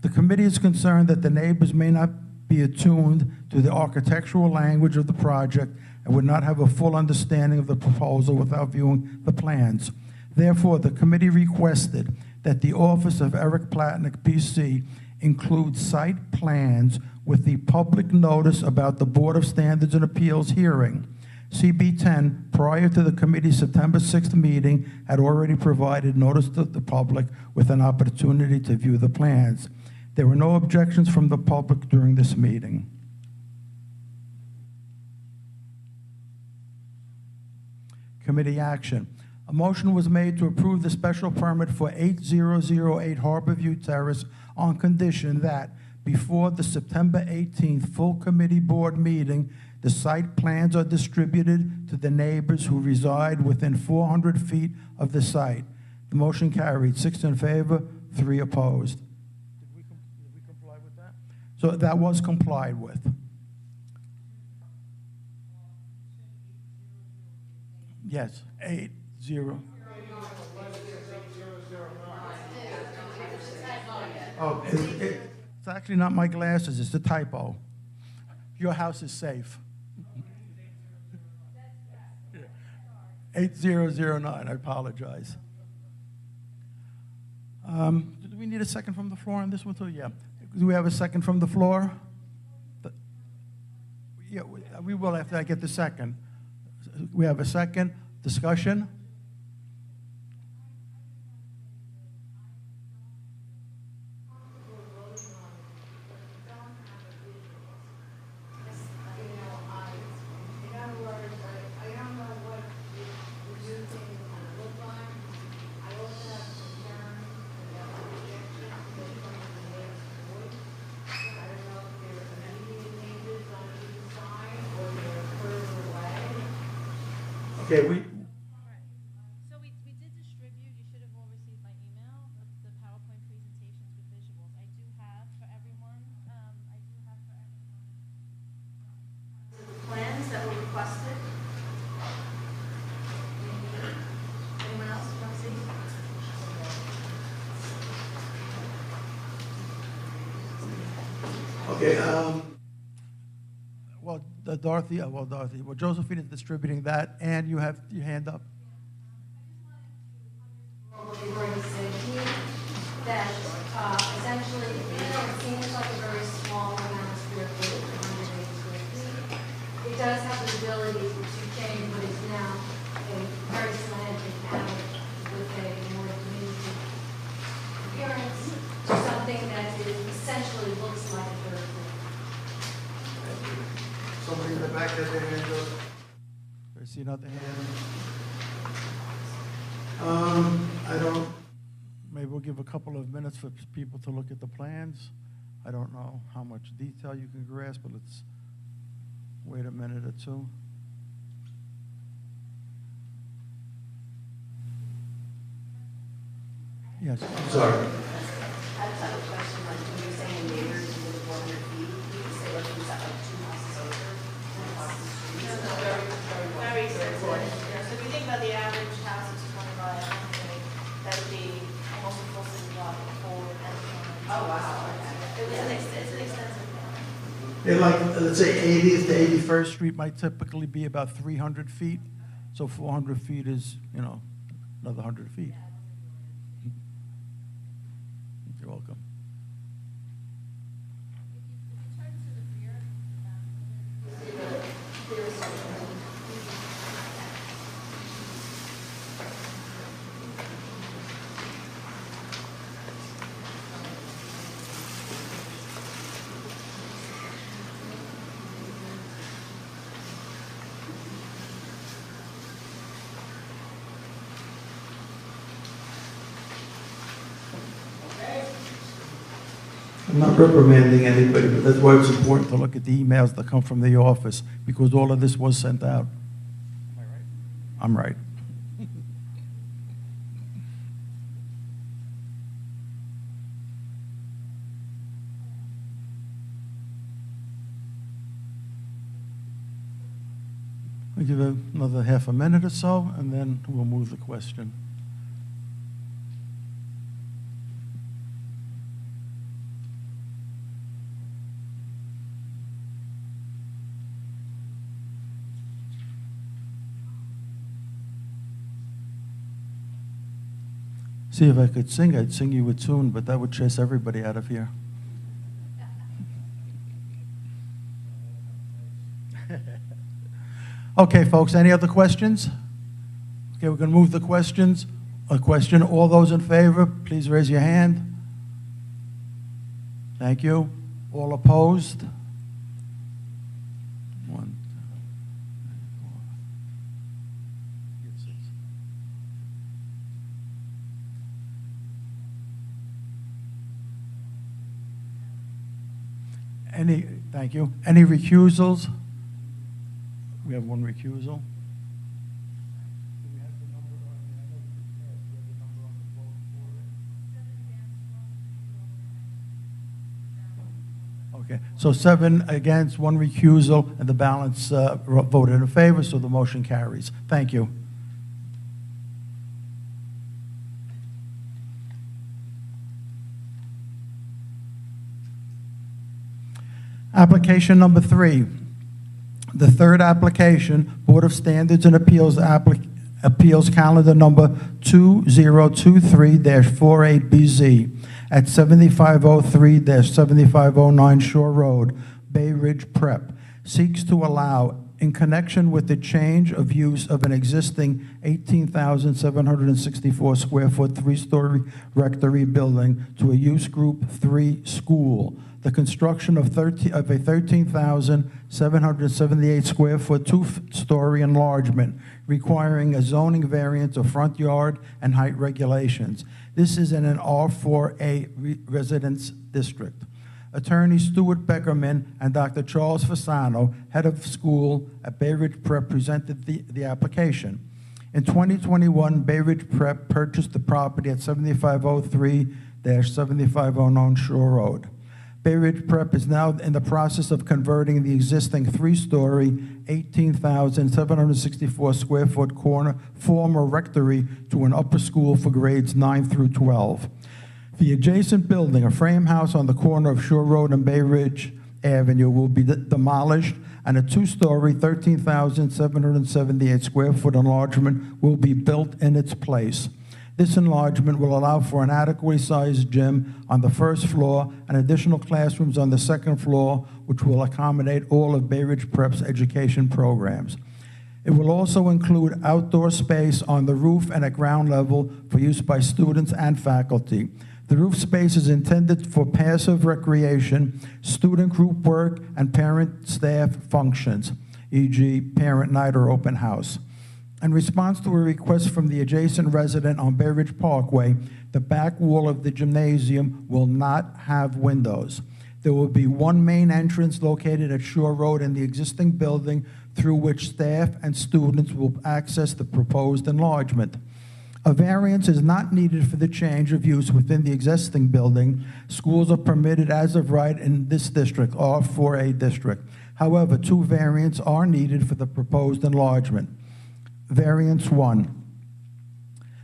The committee is concerned that the neighbors may not be attuned to the architectural language of the project and would not have a full understanding of the proposal without viewing the plans. Therefore, the committee requested that the Office of Eric Platnick, PC, include site plans with the public notice about the Board of Standards and Appeals hearing. CB 10, prior to the committee's September 6th meeting, had already provided notice to the public with an opportunity to view the plans. There were no objections from the public during this meeting. Committee action. A motion was made to approve the special permit for 8008 Harborview Terrace on condition that before the September 18th full committee board meeting, the site plans are distributed to the neighbors who reside within 400 feet of the site. The motion carried, 6 in favor, 3 opposed. Did we comply with that? So that was complied with. Yes, 80. Oh, it's actually not my glasses, it's a typo. Your house is safe. 8009, I apologize. Do we need a second from the floor on this one too? Yeah. Do we have a second from the floor? Yeah, we will after I get the second. We have a second. Discussion? Okay, So we did distribute, you should have all received my email, the PowerPoint presentations with visuals. I do have for everyone, the plans that were requested. Anyone else want to see? Okay, well, Dorothy, Josephine is distributing that, and you have your hand up. What you've already said to me, that essentially, even though it seems like a very small amount of square feet, 180 square feet, it does have the ability to change what is now a very slanted alley with a more community appearance to something that essentially looks like a third floor. Somebody in the back has their hand up. I see another hand. I don't, maybe we'll give a couple of minutes for people to look at the plans. I don't know how much detail you can grasp, but let's wait a minute or two. Yes. Sorry. I just have a question, like when you're saying neighbors within 400 feet, you say like is that like 2 houses over across the street? No, very close. So if you think about the average house is 25, that would be almost a full city block, a full and oh wow. It's an extensive plan. Yeah, like, let's say 80th to 81st Street might typically be about 300 feet. So 400 feet is, you know, another 100 feet. You're welcome. I'm not reprimanding anybody, but that's why it's important to look at the emails that come from the office, because all of this was sent out. Am I right? I'm right. We'll give it another half a minute or so, and then we'll move the question. See, if I could sing, I'd sing you a tune, but that would chase everybody out of here. Okay, folks, any other questions? Okay, we're going to move the questions. A question, all those in favor, please raise your hand. Thank you. All opposed? One, two, 4. Get 6. Thank you. Any recusals? We have one recusal. Okay, so 7 against, 1 recusal, and the balance voted in favor, so the motion carries. Thank you. Application number 3. The third application, Board of Standards and Appeals Appeals calendar number 2023-48BZ at 7503-7509 Shore Road, Bay Ridge Prep, seeks to allow, in connection with the change of use of an existing 18,764 square foot 3-story rectory building to a use group 3 school, the construction of a 13,778 square foot 2-story enlargement requiring a zoning variance of front yard and height regulations. This is in an R4A residence district. Attorney Stuart Beckerman and Dr. Charles Fasano, head of school at Bay Ridge Prep, presented the application. In 2021, Bay Ridge Prep purchased the property at 7503-7509 Shore Road. Bay Ridge Prep is now in the process of converting the existing 3-story, 18,764 square foot former rectory to an upper school for grades 9 through 12. The adjacent building, a frame house on the corner of Shore Road and Bay Ridge, Avenue will be demolished, and a two-story, 13,778 square foot enlargement will be built in its place. This enlargement will allow for an adequately sized gym on the first floor and additional classrooms on the second floor, which will accommodate all of Bay Ridge Prep's education programs. It will also include outdoor space on the roof and at ground level for use by students and faculty. The roof space is intended for passive recreation, student group work, and parent-staff functions, e.g. parent night or open house. In response to a request from the adjacent resident on Bay Ridge Parkway, the back wall of the gymnasium will not have windows. There will be one main entrance located at Shore Road in the existing building through which staff and students will access the proposed enlargement. A variance is not needed for the change of use within the existing building. Schools are permitted as of right in this district, R4A district. However, two variants are needed for the proposed enlargement. Variance 1.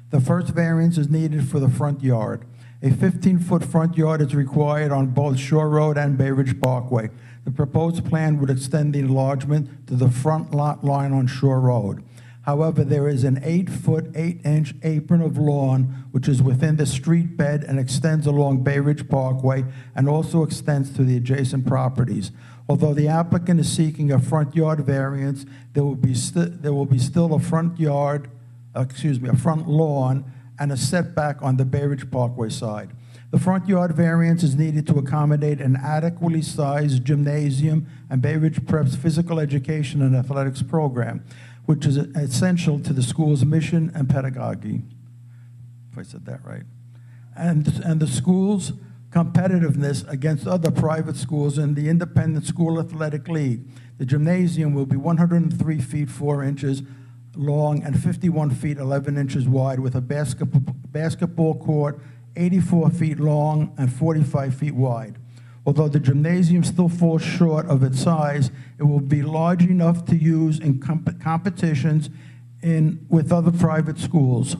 The first variance is needed for the front yard. A 15-foot front yard is required on both Shore Road and Bay Ridge Parkway. The proposed plan would extend the enlargement to the front lot line on Shore Road. However, there is an 8-foot, 8-inch apron of lawn which is within the street bed and extends along Bay Ridge Parkway and also extends to the adjacent properties. Although the applicant is seeking a front yard variance, there will be still a front lawn and a setback on the Bay Ridge Parkway side. The front yard variance is needed to accommodate an adequately sized gymnasium and Bay Ridge Prep's physical education and athletics program, which is essential to the school's mission and pedagogy, if I said that right, and the school's competitiveness against other private schools in the Independent School Athletic League. The gymnasium will be 103 feet 4 inches long and 51 feet 11 inches wide, with a basketball court 84 feet long and 45 feet wide. Although the gymnasium still falls short of its size, it will be large enough to use in competitions with other private schools.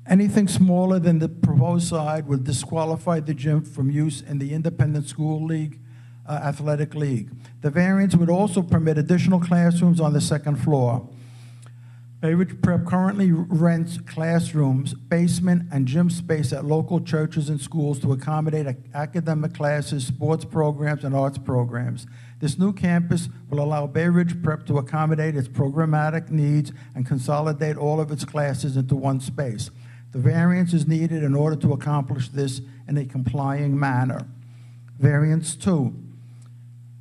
Anything smaller than the proposed side would disqualify the gym from use in the Independent School League Athletic League. The variance would also permit additional classrooms on the second floor. Bay Ridge Prep currently rents classrooms, basement, and gym space at local churches and schools to accommodate academic classes, sports programs, and arts programs. This new campus will allow Bay Ridge Prep to accommodate its programmatic needs and consolidate all of its classes into one space. The variance is needed in order to accomplish this in a complying manner. Variance 2.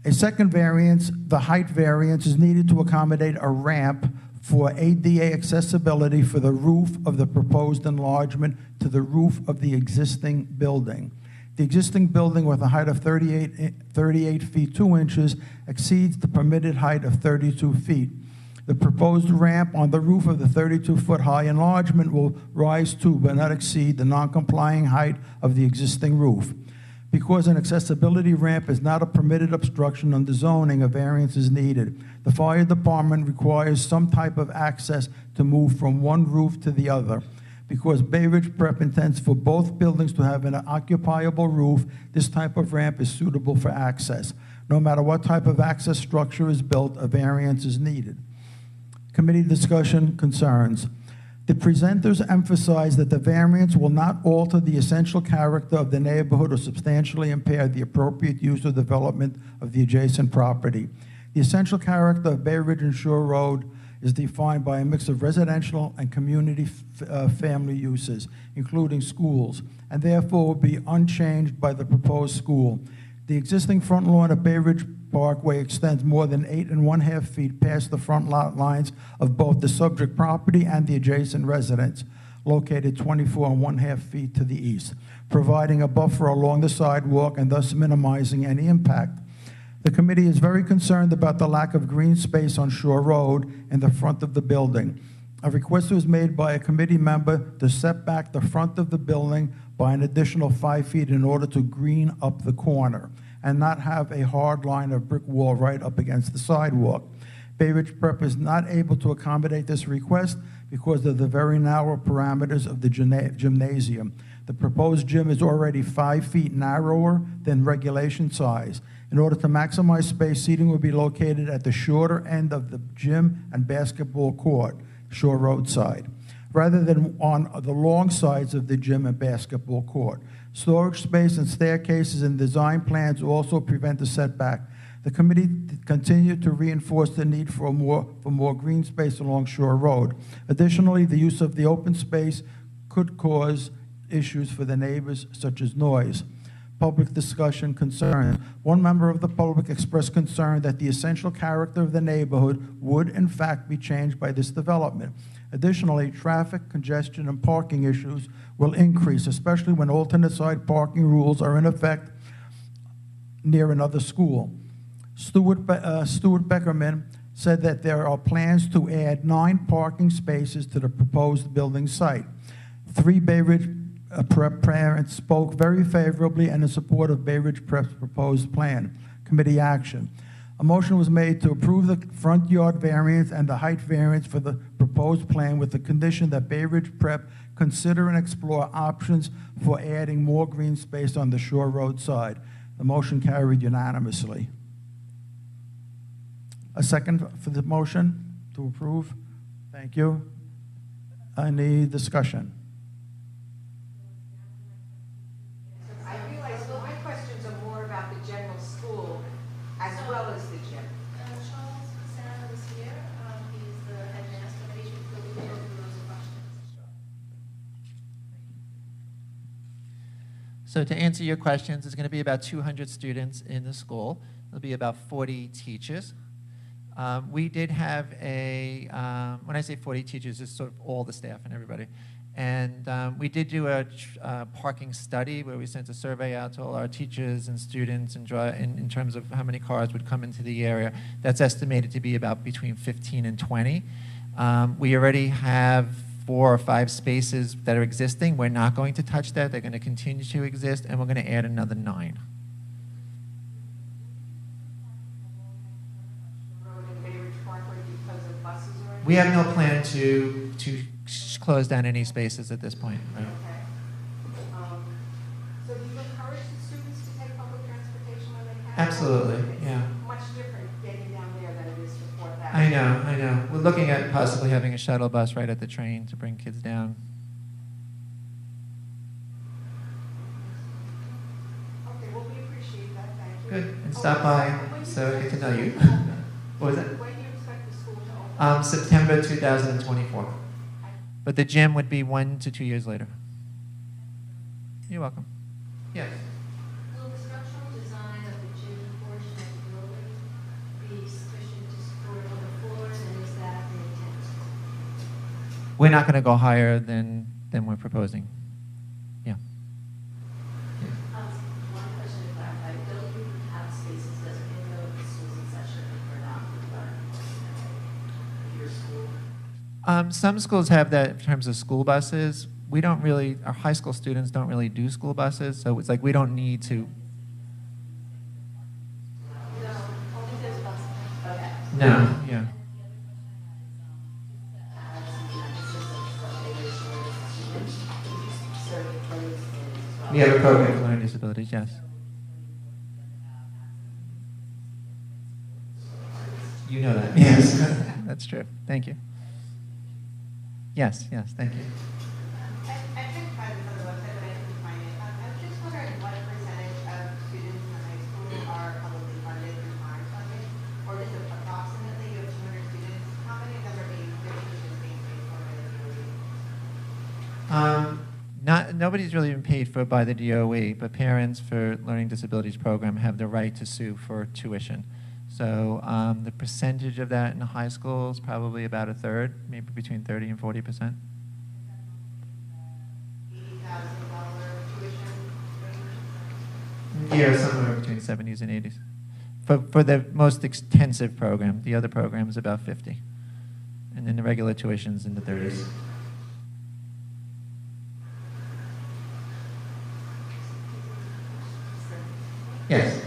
A second variance, the height variance, is needed to accommodate a ramp for ADA accessibility for the roof of the proposed enlargement to the roof of the existing building. The existing building, with a height of 38 feet 2 inches, exceeds the permitted height of 32 feet. The proposed ramp on the roof of the 32-foot high enlargement will rise to but not exceed the non-complying height of the existing roof. Because an accessibility ramp is not a permitted obstruction under zoning, a variance is needed. The fire department requires some type of access to move from one roof to the other. Because Bay Ridge Prep intends for both buildings to have an occupiable roof, this type of ramp is suitable for access. No matter what type of access structure is built, a variance is needed. Committee discussion concerns. The presenters emphasize that the variance will not alter the essential character of the neighborhood or substantially impair the appropriate use or development of the adjacent property. The essential character of Bay Ridge and Shore Road is defined by a mix of residential and community family uses, including schools, and therefore will be unchanged by the proposed school. The existing front lawn of Bay Ridge Parkway extends more than 8.5 feet past the front lot lines of both the subject property and the adjacent residence, located 24.5 feet to the east, providing a buffer along the sidewalk and thus minimizing any impact. The committee is very concerned about the lack of green space on Shore Road in the front of the building. A request was made by a committee member to set back the front of the building by an additional 5 feet in order to green up the corner and not have a hard line of brick wall right up against the sidewalk. Bay Ridge Prep is not able to accommodate this request because of the very narrow parameters of the gymnasium. The proposed gym is already 5 feet narrower than regulation size. In order to maximize space, seating will be located at the shorter end of the gym and basketball court, Shore Road side, rather than on the long sides of the gym and basketball court. Storage space and staircases and design plans also prevent the setback. The committee continued to reinforce the need for more green space along Shore Road. Additionally, the use of the open space could cause issues for the neighbors, such as noise. Public discussion concerns. One member of the public expressed concern that the essential character of the neighborhood would, in fact, be changed by this development. Additionally, traffic, congestion, and parking issues will increase, especially when alternate side parking rules are in effect near another school. Stuart Beckerman said that there are plans to add 9 parking spaces to the proposed building site. 3 Bay Ridge Prep parents spoke very favorably and in support of Bay Ridge Prep's proposed plan. Committee action. A motion was made to approve the front yard variance and the height variance for the proposed plan with the condition that Bay Ridge Prep consider and explore options for adding more green space on the Shore Road side. The motion carried unanimously. A second for the motion to approve? Thank you. Any discussion? I realize my questions are more about the general school as well as the gym. Charles Sarah is here. He's the headmaster of Asian Building. Go through those questions. So to answer your questions, there's going to be about 200 students in the school. There'll be about 40 teachers. We did have when I say 40 teachers, it's sort of all the staff and everybody. And we did do a parking study where we sent a survey out to all our teachers and students and in terms of how many cars would come into the area. That's estimated to be about between 15 and 20. We already have 4 or 5 spaces that are existing. We're not going to touch that. They're going to continue to exist, and we're going to add another 9. We have no plan to close down any spaces at this point. Right? So do you encourage the students to take public transportation when they can? Absolutely, yeah. It's much different getting down there than it is to Fourth Avenue. I know. We're looking at possibly having a shuttle bus right at the train to bring kids down. Okay, well, we appreciate that. Thank you. Good, and stop by so I get to know you. What was it? When do you expect the school to open? September 2024. But the gym would be 1 to 2 years later. You're welcome. Yes. Will the structural design of the gym portion of the building be sufficient to support all the floors, and is that the intent? We're not going to go higher than we're proposing. Yeah. One question to clarify, don't you have spaces designated though if the school's in session or not? Your school? Some schools have that in terms of school buses. We don't really, our high school students don't really do school buses, so it's like we don't need to. No, yeah. We have a program for learning disabilities, yes. You know that. Yes, that's true. Thank you. Yes, thank you. I couldn't find this on the website, but I couldn't find it. I'm just wondering what percentage of students in the high school are publicly funded through farm funding, or just approximately you have 200 students. How many of them are being paid for by the DOE? Nobody's really been paid for by the DOE, but parents for Learning Disabilities Program have the right to sue for tuition. So the percentage of that in the high school is probably about a third, maybe between 30 and 40%. $80,000 tuition? Yeah, somewhere between 70s and 80s. For the most extensive program, the other program is about 50. And then the regular tuition's in the 30s. Yes.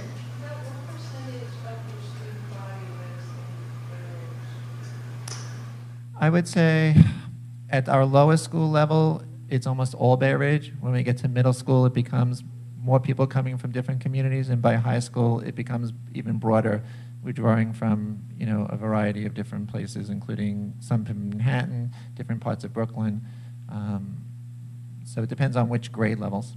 I would say at our lowest school level, it's almost all Bay Ridge. When we get to middle school, it becomes more people coming from different communities, and by high school, it becomes even broader. We're drawing from, a variety of different places, including some from Manhattan, different parts of Brooklyn. So it depends on which grade levels.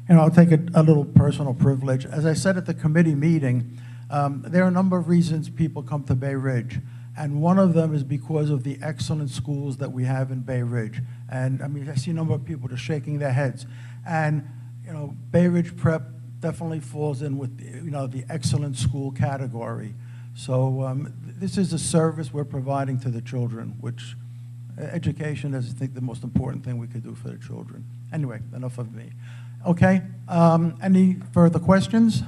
I'll take a little personal privilege. As I said at the committee meeting, there are a number of reasons people come to Bay Ridge, and one of them is because of the excellent schools that we have in Bay Ridge. And I see a number of people just shaking their heads. And, Bay Ridge Prep definitely falls in with, the excellent school category. So this is a service we're providing to the children, which education is, I think, the most important thing we could do for the children. Anyway, enough of me. Okay, any further questions?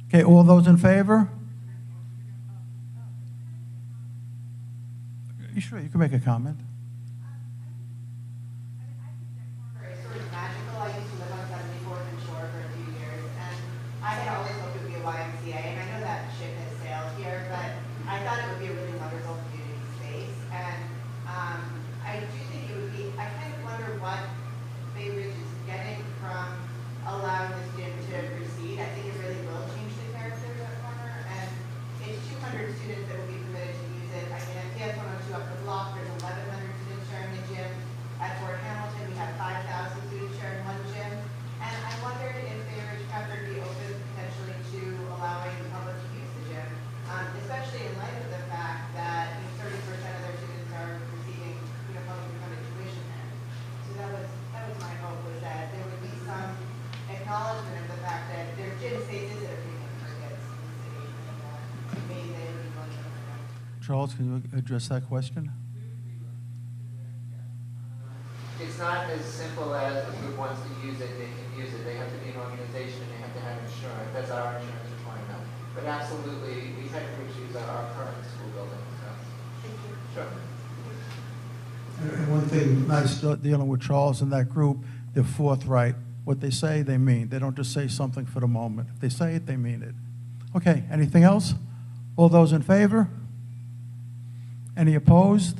Okay, all those in favor? You sure, you can make a comment. It's sort of magical. I used to live on 74th and Shore for a few years, and I had always hoped it would be a YMCA, and I know that ship has sailed here, but I thought it would be a really wonderful community space, and I do think it would be, I kind of wonder what Bay Ridge is getting from allowing this gym to proceed. I think it really will change the character of that corner, and it's 200 students that will be permitted to use it. I mean, at PS 102 up the block, there's 1,100 students sharing the gym. At Fort Hamilton, we have 5,000 students sharing one gym. And I wondered if Bay Ridge Prep would be open potentially to allowing the public to use the gym, especially in light of the fact that 30% of their students are receiving public-funded tuition there. So that was my hope, was that there would be some acknowledgement of the fact that their gym space is at a premium for kids in the city, and maybe they would be willing to open it. Charles, can you address that question? It's not as simple as a group wants to use it, they can use it. They have to be an organization, they have to have insurance. That's our insurance requirement. But absolutely, we've had groups use our current school building. So. Sure. And one thing nice dealing with Charles and that group, they're forthright. What they say, they mean. They don't just say something for the moment. If they say it, they mean it. Okay, anything else? All those in favor? Any opposed?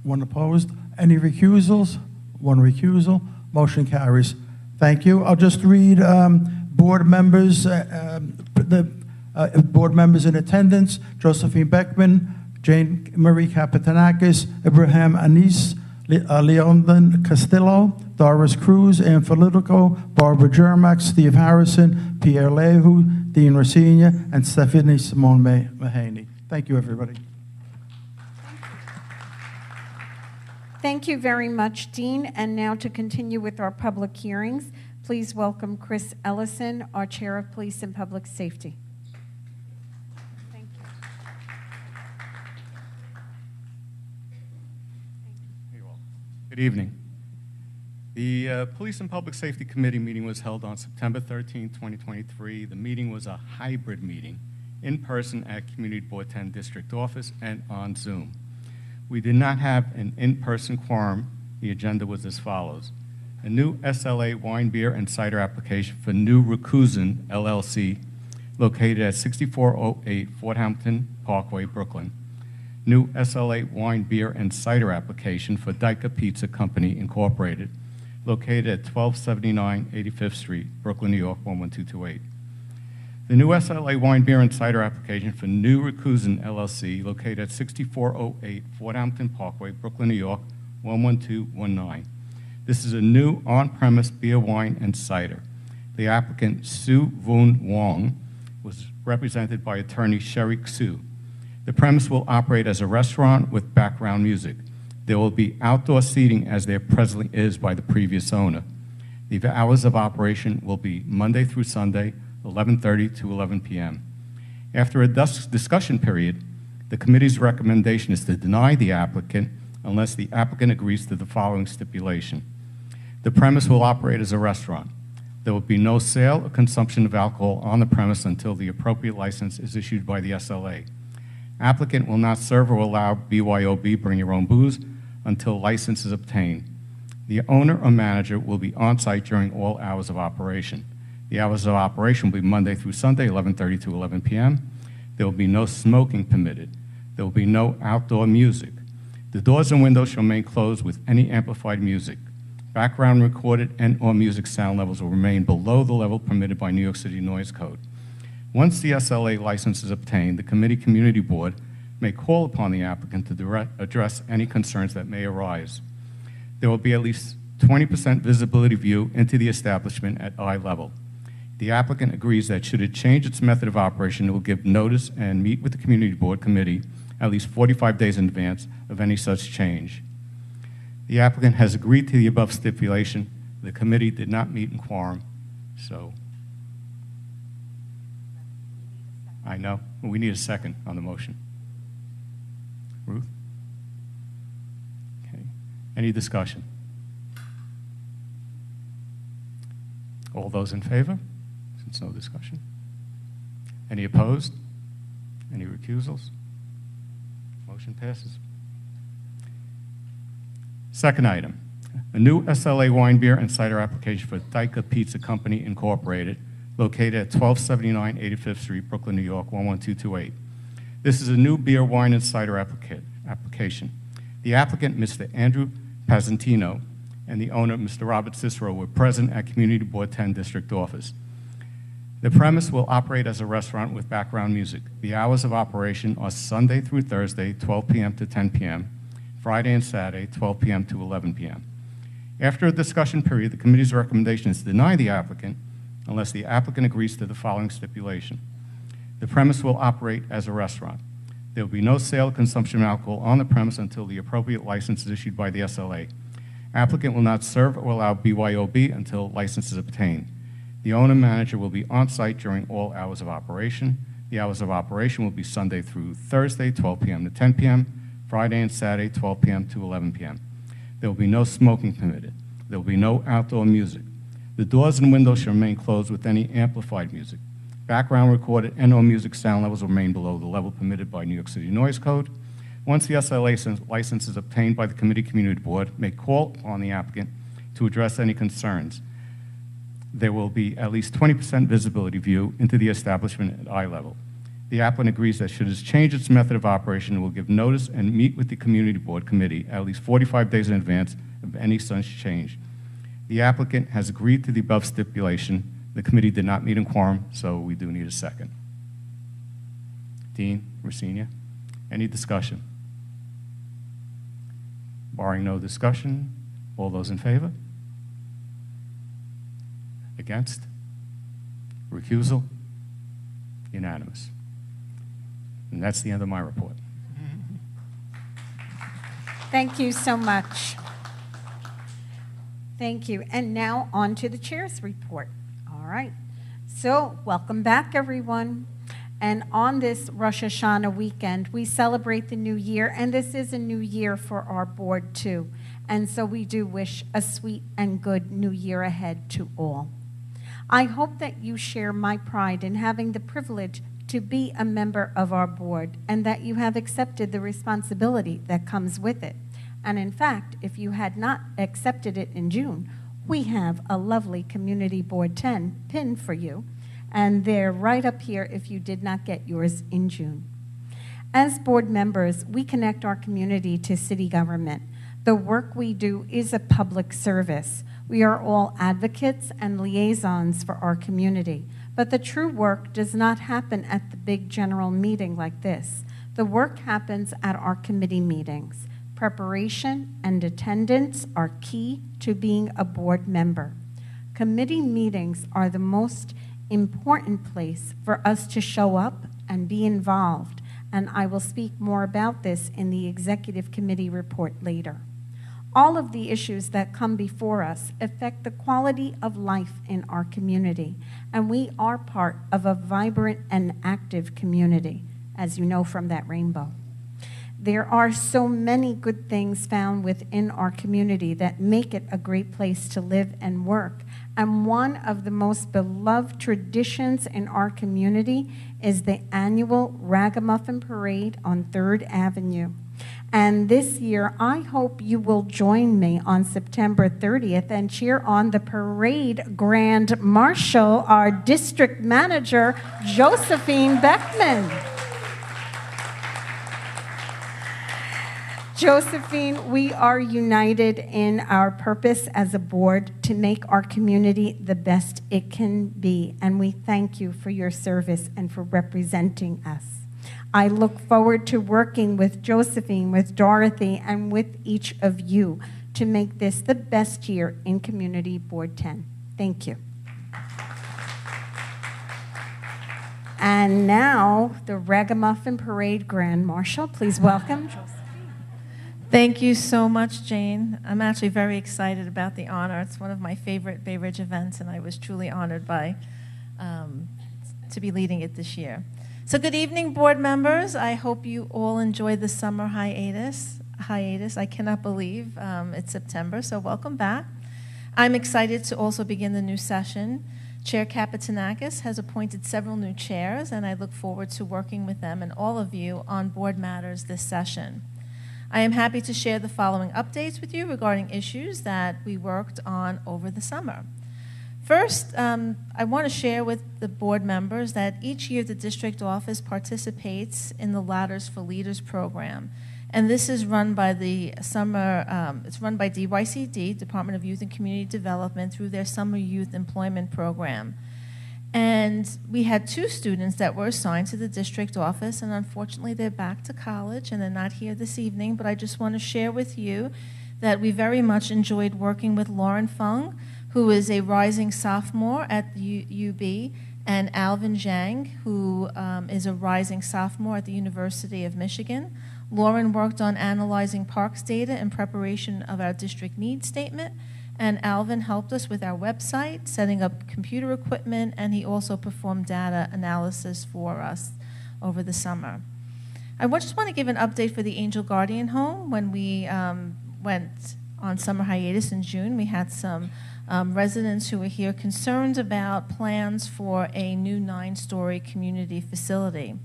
One opposed. Any recusals? One recusal. Motion carries. Thank you. I'll just read board members, board members in attendance: Josephine Beckman, Jane Marie Kapitanakis, Ibrahim Anis, Leondon Castillo, Doris Cruz, Ann Filitico, Barbara Jermak, Steve Harrison, Pierre Lehu, Dean Racina, and Stephanie Simone Mahaney. Thank you, everybody. Thank you very much, Dean. And now to continue with our public hearings, please welcome Chris Ellison, our Chair of Police and Public Safety. Thank you. Good evening. The Police and Public Safety Committee meeting was held on September 13, 2023. The meeting was a hybrid meeting, in person at Community Board 10 District Office and on Zoom. We did not have an in-person quorum. The agenda was as follows: a new SLA wine, beer, and cider application for New Recusant LLC, located at 6408 Fort Hampton Parkway, Brooklyn. New SLA wine, beer, and cider application for Dyka Pizza Company, Incorporated, located at 1279 85th Street, Brooklyn, New York, 11228. The new SLA wine, beer, and cider application for New Recusant LLC, located at 6408 Fort Hampton Parkway, Brooklyn, New York, 11219. This is a new on-premise beer, wine, and cider. The applicant, Su Voon Wong, was represented by attorney Sherry Xu. The premise will operate as a restaurant with background music. There will be outdoor seating as there presently is by the previous owner. The hours of operation will be Monday through Sunday, 11:30 to 11 p.m. After a discussion period, the committee's recommendation is to deny the applicant unless the applicant agrees to the following stipulation. The premise will operate as a restaurant. There will be no sale or consumption of alcohol on the premise until the appropriate license is issued by the SLA. Applicant will not serve or allow BYOB, bring your own booze, until license is obtained. The owner or manager will be on-site during all hours of operation. The hours of operation will be Monday through Sunday, 11:30 to 11 p.m. There will be no smoking permitted. There will be no outdoor music. The doors and windows shall remain closed with any amplified music. Background recorded and/or music sound levels will remain below the level permitted by New York City Noise Code. Once the SLA license is obtained, the community board may call upon the applicant to address any concerns that may arise. There will be at least 20% visibility view into the establishment at eye level. The applicant agrees that should it change its method of operation, it will give notice and meet with the community board committee at least 45 days in advance of any such change. The applicant has agreed to the above stipulation. The committee did not meet in quorum, so I know. We need a second on the motion. Ruth? Okay. Any discussion? All those in favor? Since no discussion. Any opposed? Any recusals? Motion passes. Second item, a new SLA wine, beer, and cider application for Dyka Pizza Company, Incorporated, located at 1279 85th Street, Brooklyn, New York, 11228. This is a new beer, wine, and cider application. The applicant, Mr. Andrew Pazantino, and the owner, Mr. Robert Cicero, were present at Community Board 10 District Office. The premise will operate as a restaurant with background music. The hours of operation are Sunday through Thursday, 12 p.m. to 10 p.m., Friday and Saturday, 12 p.m. to 11 p.m. After a discussion period, the committee's recommendation is to deny the applicant unless the applicant agrees to the following stipulation. The premise will operate as a restaurant. There will be no sale or consumption of alcohol on the premise until the appropriate license is issued by the SLA. Applicant will not serve or allow BYOB until license is obtained. The owner-manager will be on-site during all hours of operation. The hours of operation will be Sunday through Thursday, 12 p.m. to 10 p.m., Friday and Saturday, 12 p.m. to 11 p.m. There will be no smoking permitted. There will be no outdoor music. The doors and windows shall remain closed with any amplified music. Background recorded and/or music sound levels will remain below the level permitted by New York City Noise Code. Once the SLA license is obtained by the community board, may call on the applicant to address any concerns. There will be at least 20% visibility view into the establishment at eye level. The applicant agrees that should it change its method of operation, it will give notice and meet with the community board committee at least 45 days in advance of any such change. The applicant has agreed to the above stipulation. The committee did not meet in quorum, so we do need a second. Dean, Racina, any discussion? Barring no discussion, all those in favor? Against? Recusal? Unanimous. And that's the end of my report. Thank you so much. Thank you. And now on to the chair's report. All right. So welcome back, everyone. And on this Rosh Hashanah weekend, we celebrate the new year, and this is a new year for our board too. And so we do wish a sweet and good new year ahead to all. I hope that you share my pride in having the privilege to be a member of our board, and that you have accepted the responsibility that comes with it. And in fact, if you had not accepted it in June, we have a lovely Community Board 10 pin for you, and they're right up here if you did not get yours in June. As board members, we connect our community to city government. The work we do is a public service. We are all advocates and liaisons for our community. But the true work does not happen at the big general meeting like this. The work happens at our committee meetings. Preparation and attendance are key to being a board member. Committee meetings are the most important place for us to show up and be involved, and I will speak more about this in the executive committee report later. All of the issues that come before us affect the quality of life in our community, and we are part of a vibrant and active community, as you know from that rainbow. There are so many good things found within our community that make it a great place to live and work, and one of the most beloved traditions in our community is the annual Ragamuffin Parade on 3rd Avenue. And this year, I hope you will join me on September 30th and cheer on the parade grand marshal, our district manager, Josephine Beckman. Josephine, we are united in our purpose as a board to make our community the best it can be, and we thank you for your service and for representing us. I look forward to working with Josephine, with Dorothy, and with each of you to make this the best year in Community Board 10. Thank you. And now, the Ragamuffin Parade Grand Marshal. Please welcome Josephine. Thank you so much, Jane. I'm actually very excited about the honor. It's one of my favorite Bay Ridge events, and I was truly honored to be leading it this year. So good evening, board members. I hope you all enjoyed the summer hiatus. I cannot believe it's September, so welcome back. I'm excited to also begin the new session. Chair Kapitanakis has appointed several new chairs, and I look forward to working with them and all of you on board matters this session. I am happy to share the following updates with you regarding issues that we worked on over the summer. First, I want to share with the board members that each year the district office participates in the Ladders for Leaders program. And this is run by it's run by DYCD, Department of Youth and Community Development, through their Summer Youth Employment Program. And we had 2 students that were assigned to the district office, and unfortunately they're back to college and they're not here this evening, but I just want to share with you that we very much enjoyed working with Lauren Fung, who is a rising sophomore at the UB, and Alvin Zhang, who is a rising sophomore at the University of Michigan. Lauren worked on analyzing parks data in preparation of our district needs statement, and Alvin helped us with our website, setting up computer equipment, and he also performed data analysis for us over the summer. I just want to give an update for the Angel Guardian Home. When we went on summer hiatus in June, we had some residents who were here concerned about plans for a new 9-story community facility.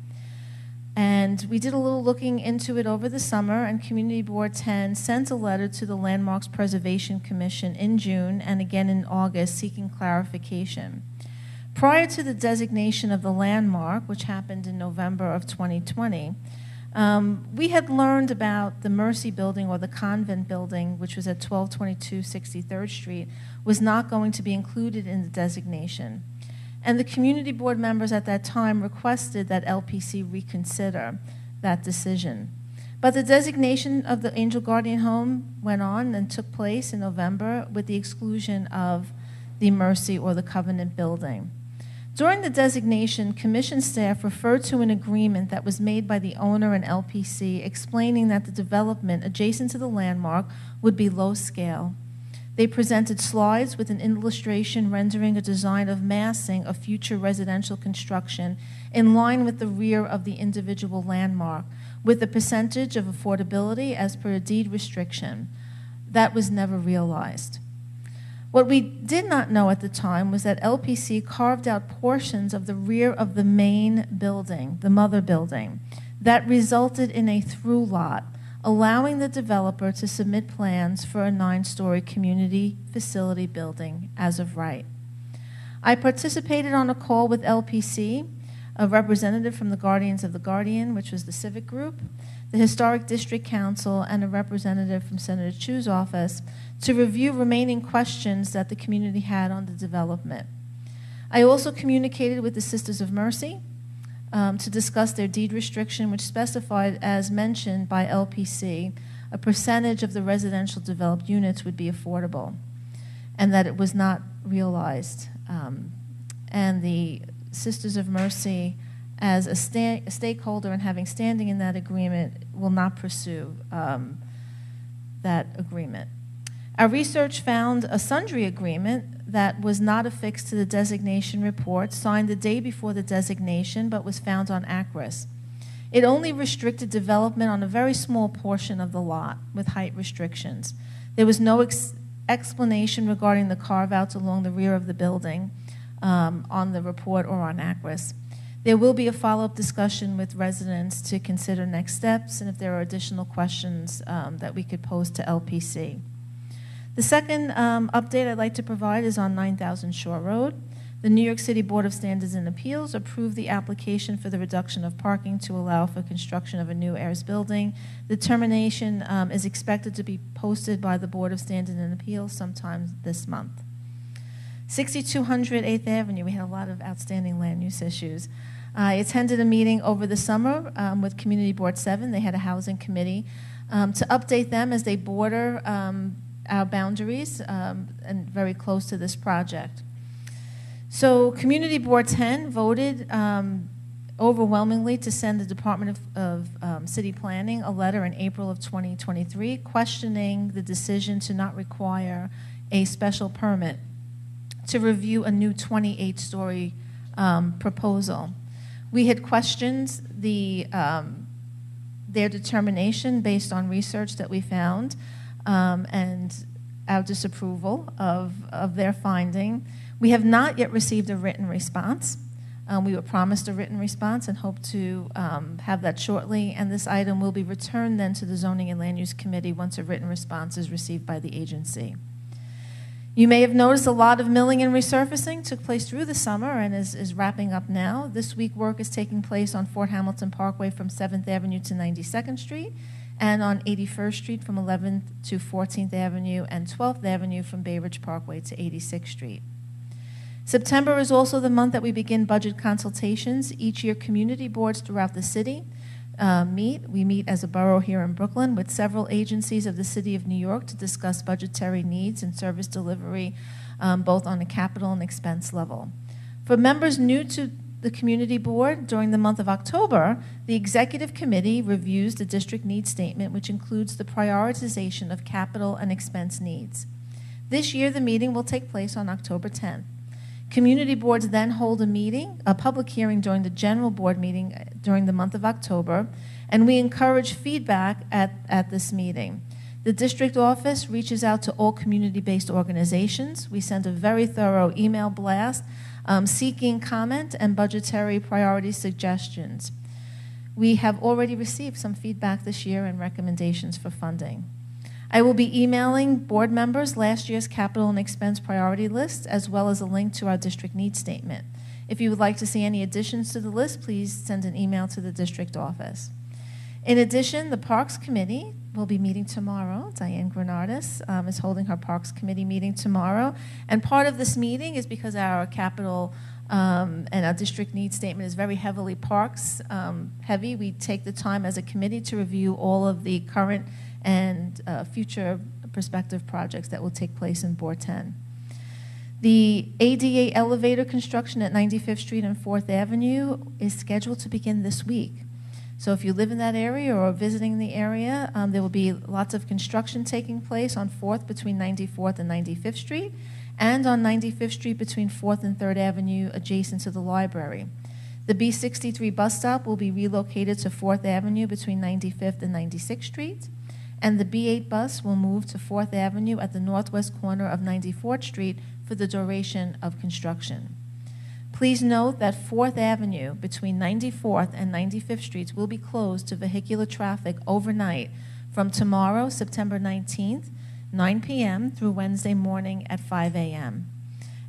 And we did a little looking into it over the summer, and Community Board 10 sent a letter to the Landmarks Preservation Commission in June and again in August seeking clarification. Prior to the designation of the landmark, which happened in November of 2020, we had learned about the Mercy Building, or the convent building, which was at 1222 63rd Street, was not going to be included in the designation. And the community board members at that time requested that LPC reconsider that decision. But the designation of the Angel Guardian Home went on and took place in November with the exclusion of the Mercy or the Covenant building. During the designation, commission staff referred to an agreement that was made by the owner and LPC explaining that the development adjacent to the landmark would be low scale. They presented slides with an illustration rendering a design of massing of future residential construction in line with the rear of the individual landmark, with a percentage of affordability as per a deed restriction. That was never realized. What we did not know at the time was that LPC carved out portions of the rear of the main building, the mother building, that resulted in a through lot, allowing the developer to submit plans for a 9-story community facility building as of right. I participated on a call with LPC, a representative from the Guardians of the Guardian, which was the civic group, the Historic District Council, and a representative from Senator Chu's office to review remaining questions that the community had on the development. I also communicated with the Sisters of Mercy to discuss their deed restriction, which specified, as mentioned by LPC, a percentage of the residential developed units would be affordable, and that it was not realized. And the Sisters of Mercy, as a stakeholder and having standing in that agreement, will not pursue that agreement. Our research found a sundry agreement that was not affixed to the designation report, signed the day before the designation, but was found on ACRIS. It only restricted development on a very small portion of the lot with height restrictions. There was no explanation regarding the carve-outs along the rear of the building on the report or on ACRIS. There will be a follow-up discussion with residents to consider next steps and if there are additional questions that we could pose to LPC. The second update I'd like to provide is on 9000 Shore Road. The New York City Board of Standards and Appeals approved the application for the reduction of parking to allow for construction of a new heirs building. The determination is expected to be posted by the Board of Standards and Appeals sometime this month. 6200 8th Avenue, we had a lot of outstanding land use issues. I attended a meeting over the summer with Community Board 7. They had a housing committee to update them as they border our boundaries and very close to this project. So Community Board 10 voted overwhelmingly to send the Department of City Planning a letter in April of 2023 questioning the decision to not require a special permit to review a new 28-story proposal. We had questioned their determination based on research that we found and our disapproval of their finding. We have not yet received a written response. We were promised a written response and hope to have that shortly, and this item will be returned then to the Zoning and Land Use Committee once a written response is received by the agency. You may have noticed a lot of milling and resurfacing took place through the summer and is wrapping up now. This week work is taking place on Fort Hamilton Parkway from 7th Avenue to 92nd Street and on 81st Street from 11th to 14th Avenue and 12th Avenue from Bay Ridge Parkway to 86th Street. September is also the month that we begin budget consultations. Each year, community boards throughout the city meet. We meet as a borough here in Brooklyn with several agencies of the City of New York to discuss budgetary needs and service delivery, both on the capital and expense level. For members new to the community board, during the month of October, the executive committee reviews the district needs statement, which includes the prioritization of capital and expense needs. This year, the meeting will take place on October 10th. Community boards then hold a public hearing during the general board meeting during the month of October, and we encourage feedback at this meeting. The district office reaches out to all community-based organizations. We send a very thorough email blast seeking comment and budgetary priority suggestions. We have already received some feedback this year and recommendations for funding. I will be emailing board members last year's capital and expense priority list, as well as a link to our district needs statement. If you would like to see any additions to the list, please send an email to the district office. In addition, the Parks Committee will be meeting tomorrow. Diane Granardis is holding her Parks Committee meeting tomorrow. And part of this meeting is because our capital and our district needs statement is very heavily parks heavy. We take the time as a committee to review all of the current and future prospective projects that will take place in Board 10. The ADA elevator construction at 95th Street and 4th Avenue is scheduled to begin this week. So if you live in that area or are visiting the area, there will be lots of construction taking place on 4th between 94th and 95th Street, and on 95th Street between 4th and 3rd Avenue adjacent to the library. The B63 bus stop will be relocated to 4th Avenue between 95th and 96th Street, and the B8 bus will move to 4th Avenue at the northwest corner of 94th Street for the duration of construction. Please note that 4th Avenue between 94th and 95th Streets will be closed to vehicular traffic overnight from tomorrow, September 19th, 9 p.m. through Wednesday morning at 5 a.m.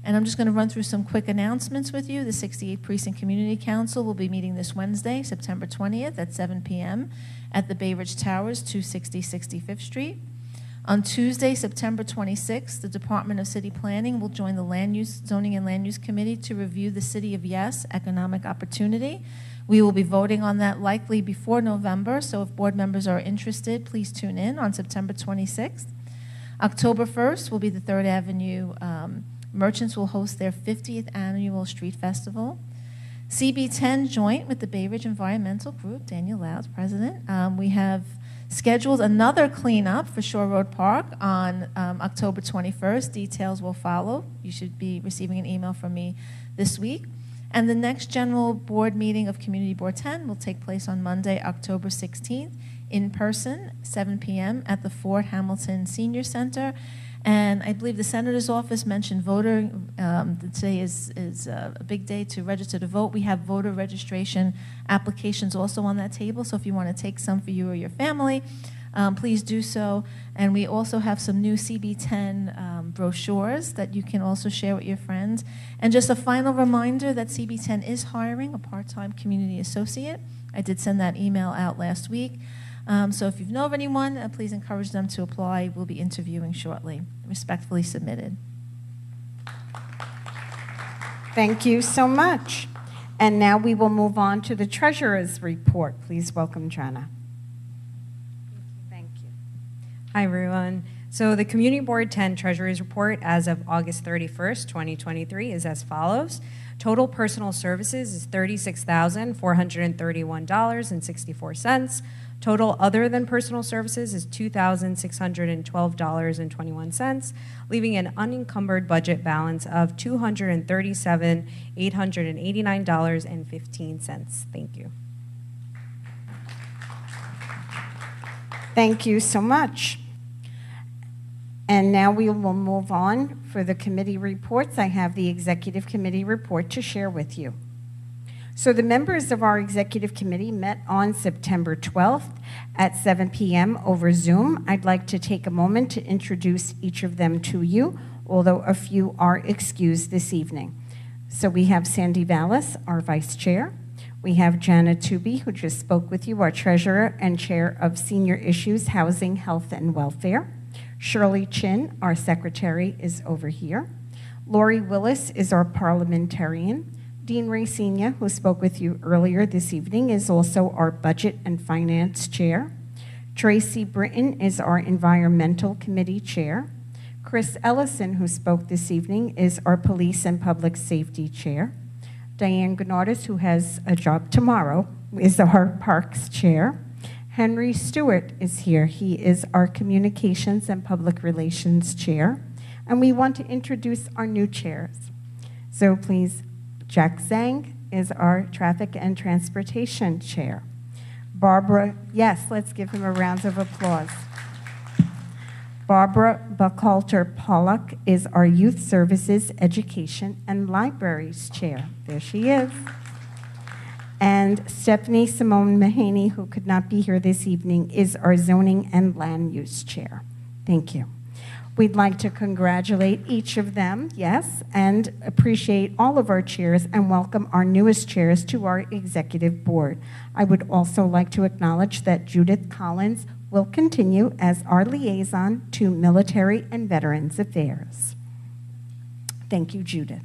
And I'm just going to run through some quick announcements with you. The 68th Precinct Community Council will be meeting this Wednesday, September 20th at 7 p.m. at the Bay Ridge Towers, 260 65th Street. On Tuesday, September 26th, the Department of City Planning will join the Zoning and Land Use Committee to review the City of Yes economic opportunity. We will be voting on that likely before November, so if board members are interested, please tune in on September 26th. October 1st will be the 3rd Avenue Merchants will host their 50th annual street festival. CB10 joint with the Bay Ridge Environmental Group, Daniel Loud's president. We have scheduled another cleanup for Shore Road Park on October 21st. Details will follow. You should be receiving an email from me this week. And the next general board meeting of Community Board 10 will take place on Monday, October 16th, in person, 7 p.m. at the Fort Hamilton Senior Center. And I believe the Senator's office mentioned voter. Today is a big day to register to vote. We have voter registration applications also on that table, so if you want to take some for you or your family, please do so. And we also have some new CB10 brochures that you can also share with your friends. And just a final reminder that CB10 is hiring a part-time community associate. I did send that email out last week. So if you know of anyone, please encourage them to apply. We'll be interviewing shortly. Respectfully submitted. Thank you so much. And now we will move on to the treasurer's report. Please welcome Jenna. Thank you. Hi, everyone. So the Community Board 10 Treasurer's Report as of August 31st, 2023 is as follows. Total personal services is $36,431.64. Total other than personal services is $2,612.21, leaving an unencumbered budget balance of $237,889.15. Thank you. Thank you so much. And now we will move on for the committee reports. I have the executive committee report to share with you. So the members of our executive committee met on September 12th at 7 p.m. over Zoom. I'd like to take a moment to introduce each of them to you, although a few are excused this evening. So we have Sandy Vallis, our vice chair. We have Jana Tooby, who just spoke with you, our treasurer and chair of Senior Issues, Housing, Health, and Welfare. Shirley Chin, our secretary, is over here. Lori Willis is our parliamentarian. Dean Racina, who spoke with you earlier this evening, is also our Budget and Finance Chair. Tracy Britton is our Environmental Committee Chair. Chris Ellison, who spoke this evening, is our Police and Public Safety Chair. Diane Gennardis, who has a job tomorrow, is our Parks Chair. Henry Stewart is here. He is our Communications and Public Relations Chair. And we want to introduce our new chairs. So please, Jack Zhang is our Traffic and Transportation Chair. Barbara, yes, let's give him a round of applause. Barbara Buchalter-Pollock is our Youth Services, Education, and Libraries Chair. There she is. And Stephanie Simone Mahaney, who could not be here this evening, is our Zoning and Land Use Chair. Thank you. We'd like to congratulate each of them, yes, and appreciate all of our chairs and welcome our newest chairs to our executive board. I would also like to acknowledge that Judith Collins will continue as our liaison to Military and Veterans Affairs. Thank you, Judith.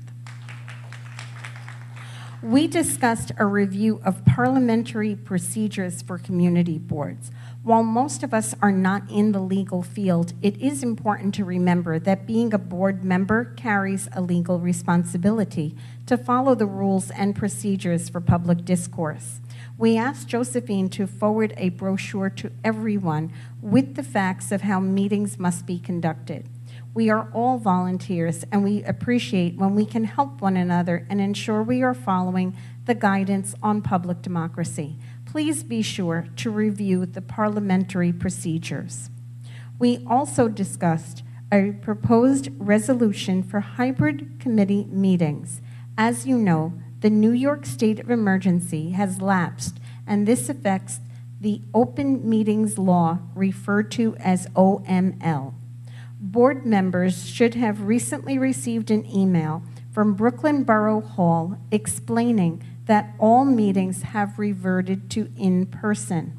We discussed a review of parliamentary procedures for community boards. While most of us are not in the legal field, it is important to remember that being a board member carries a legal responsibility to follow the rules and procedures for public discourse. We asked Josephine to forward a brochure to everyone with the facts of how meetings must be conducted. We are all volunteers, and we appreciate when we can help one another and ensure we are following the guidance on public democracy. Please be sure to review the parliamentary procedures. We also discussed a proposed resolution for hybrid committee meetings. As you know, the New York state of emergency has lapsed, and this affects the open meetings law referred to as OML. Board members should have recently received an email from Brooklyn Borough Hall explaining that all meetings have reverted to in-person.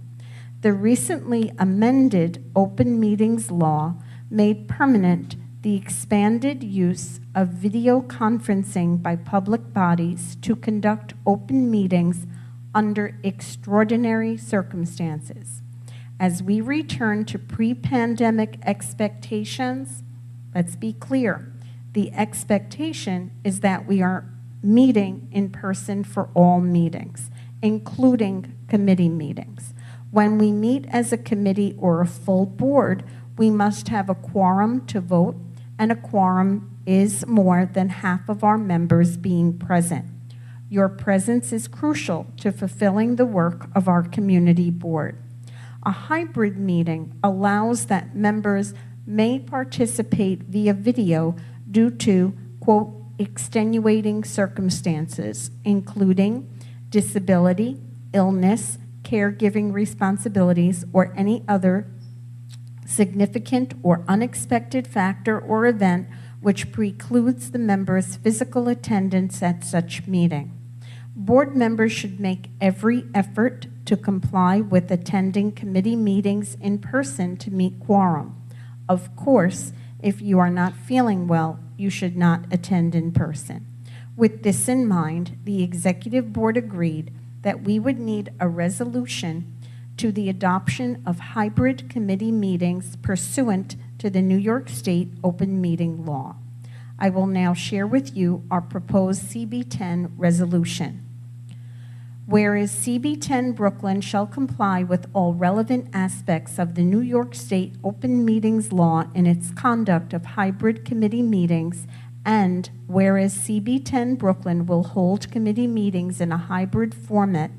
The recently amended open meetings law made permanent the expanded use of video conferencing by public bodies to conduct open meetings under extraordinary circumstances. As we return to pre-pandemic expectations, let's be clear, the expectation is that we are meeting in person for all meetings, including committee meetings. When we meet as a committee or a full board, we must have a quorum to vote, and a quorum is more than half of our members being present. Your presence is crucial to fulfilling the work of our community board. A hybrid meeting allows that members may participate via video due to, quote, extenuating circumstances, including disability, illness, caregiving responsibilities, or any other significant or unexpected factor or event which precludes the member's physical attendance at such meeting. Board members should make every effort to comply with attending committee meetings in person to meet quorum. Of course, if you are not feeling well, you should not attend in person. With this in mind, the Executive Board agreed that we would need a resolution to the adoption of hybrid committee meetings pursuant to the New York State open meeting law. I will now share with you our proposed CB10 resolution. Whereas CB10 Brooklyn shall comply with all relevant aspects of the New York State open meetings law in its conduct of hybrid committee meetings, and whereas CB10 Brooklyn will hold committee meetings in a hybrid format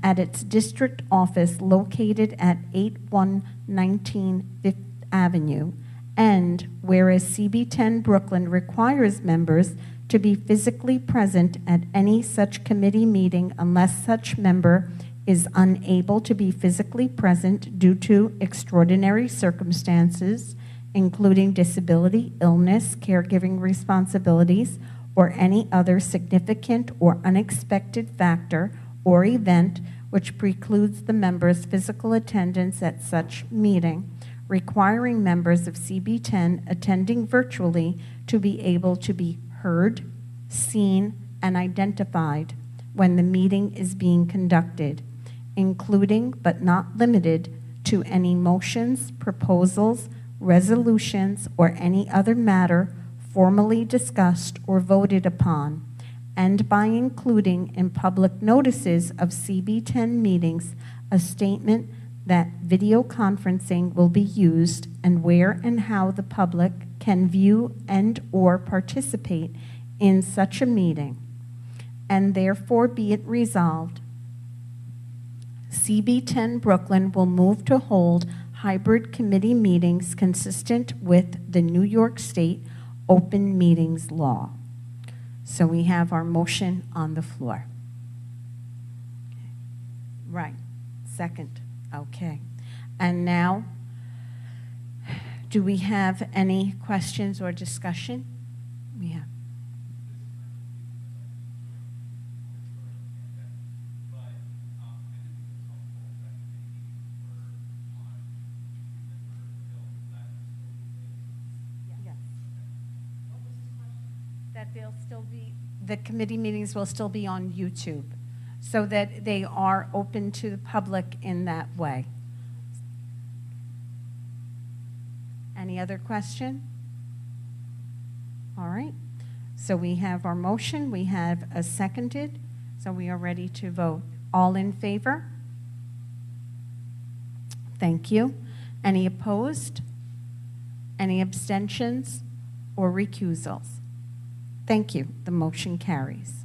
at its district office located at 8119 Fifth Avenue, and whereas CB10 Brooklyn requires members to be physically present at any such committee meeting unless such member is unable to be physically present due to extraordinary circumstances, including disability, illness, caregiving responsibilities, or any other significant or unexpected factor or event which precludes the member's physical attendance at such meeting, requiring members of CB10 attending virtually to be able to be heard, seen, and identified when the meeting is being conducted, including but not limited to any motions, proposals, resolutions, or any other matter formally discussed or voted upon, and by including in public notices of CB10 meetings a statement that video conferencing will be used and where and how the public can view and or participate in such a meeting, and therefore be it resolved, CB10 Brooklyn will move to hold hybrid committee meetings consistent with the New York State open meetings law. So we have our motion on the floor. Right, second, okay. And now, do we have any questions or discussion? We have. That they'll still be, the committee meetings will still be on YouTube, so that they are open to the public in that way. Any other question? All right. So we have our motion. We have a seconded. So we are ready to vote. All in favor? Thank you. Any opposed? Any abstentions or recusals? Thank you. The motion carries.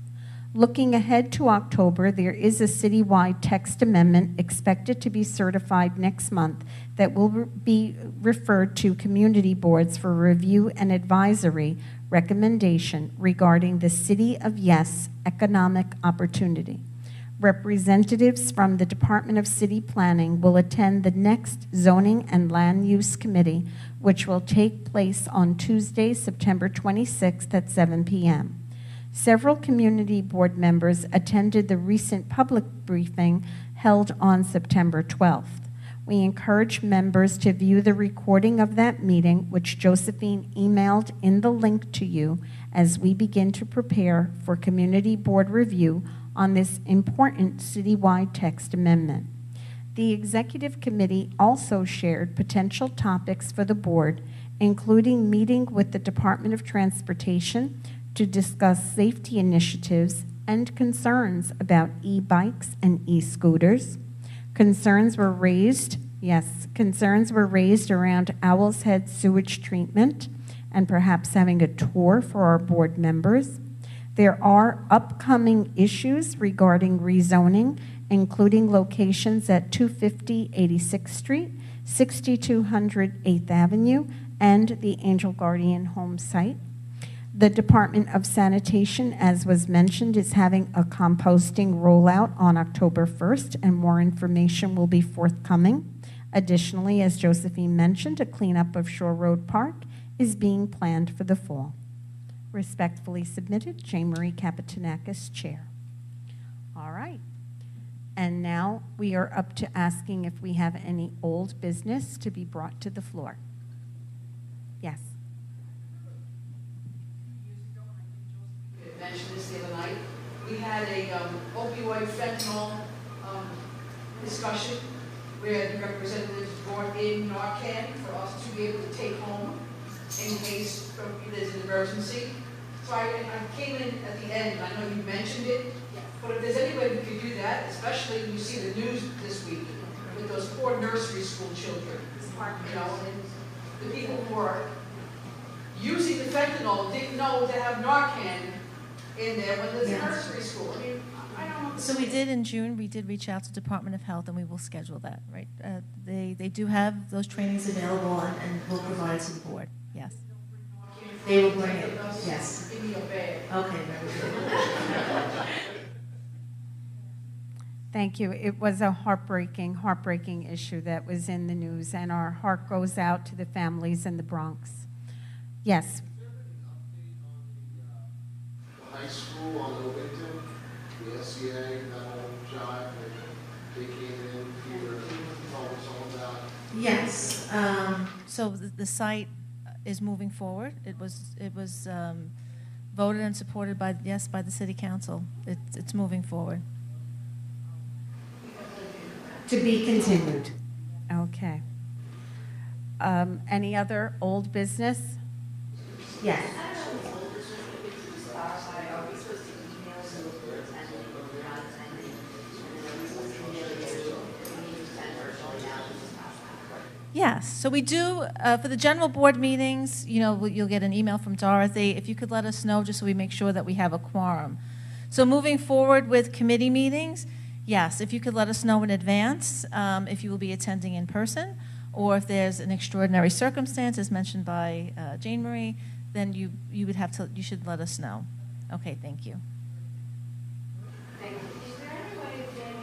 Looking ahead to October, there is a citywide text amendment expected to be certified next month that will be referred to community boards for review and advisory recommendation regarding the City of Yes economic opportunity. Representatives from the Department of City Planning will attend the next Zoning and Land Use Committee, which will take place on Tuesday, September 26th at 7 p.m. Several community board members attended the recent public briefing held on September 12th. We encourage members to view the recording of that meeting, which Josephine emailed in the link to you as we begin to prepare for community board review on this important citywide text amendment. The Executive Committee also shared potential topics for the board, including meeting with the Department of Transportation to discuss safety initiatives and concerns about e-bikes and e-scooters. Concerns were raised around Owl's Head sewage treatment and perhaps having a tour for our board members. There are upcoming issues regarding rezoning, including locations at 250 86th Street, 6200 8th Avenue, and the Angel Guardian Home site. The Department of Sanitation, as was mentioned, is having a composting rollout on October 1st, and more information will be forthcoming. Additionally, as Josephine mentioned, a cleanup of Shore Road Park is being planned for the fall. Respectfully submitted, Jane Marie Kapitanakis, Chair. All right. And now we are up to asking if we have any old business to be brought to the floor. Yes. Mentioned this the other night. We had a opioid fentanyl discussion where the representatives brought in Narcan for us to be able to take home in case there's an emergency. So I came in at the end, and I know you mentioned it, but if there's any way we could do that, especially when you see the news this week with those poor nursery school children, you know, and the people who are using the fentanyl didn't know to have Narcan in there when there's a nursery school. I mean, I don't know. So we did in June, we did reach out to Department of Health, and we will schedule that, right? They do have those trainings available, and we'll provide it to the board, yes. They will bring it, yes. Give me a bag. Okay, very good. Thank you. It was a heartbreaking issue that was in the news, and our heart goes out to the families in the Bronx. Yes. High school on Ovington, the SCA, that whole jive, they came in, Peter told us all about. Yes, so the site is moving forward. It was voted and supported by the city council. It's moving forward. To be continued. Okay. Any other old business? Yes. Yes, so we do, for the general board meetings, you know, you'll get an email from Dorothy. If you could let us know, just so we make sure that we have a quorum. So moving forward with committee meetings, yes, if you could let us know in advance if you will be attending in person, or if there's an extraordinary circumstance, as mentioned by Jane Marie, then you should let us know. Okay, thank you. Thank you. Is there any way of getting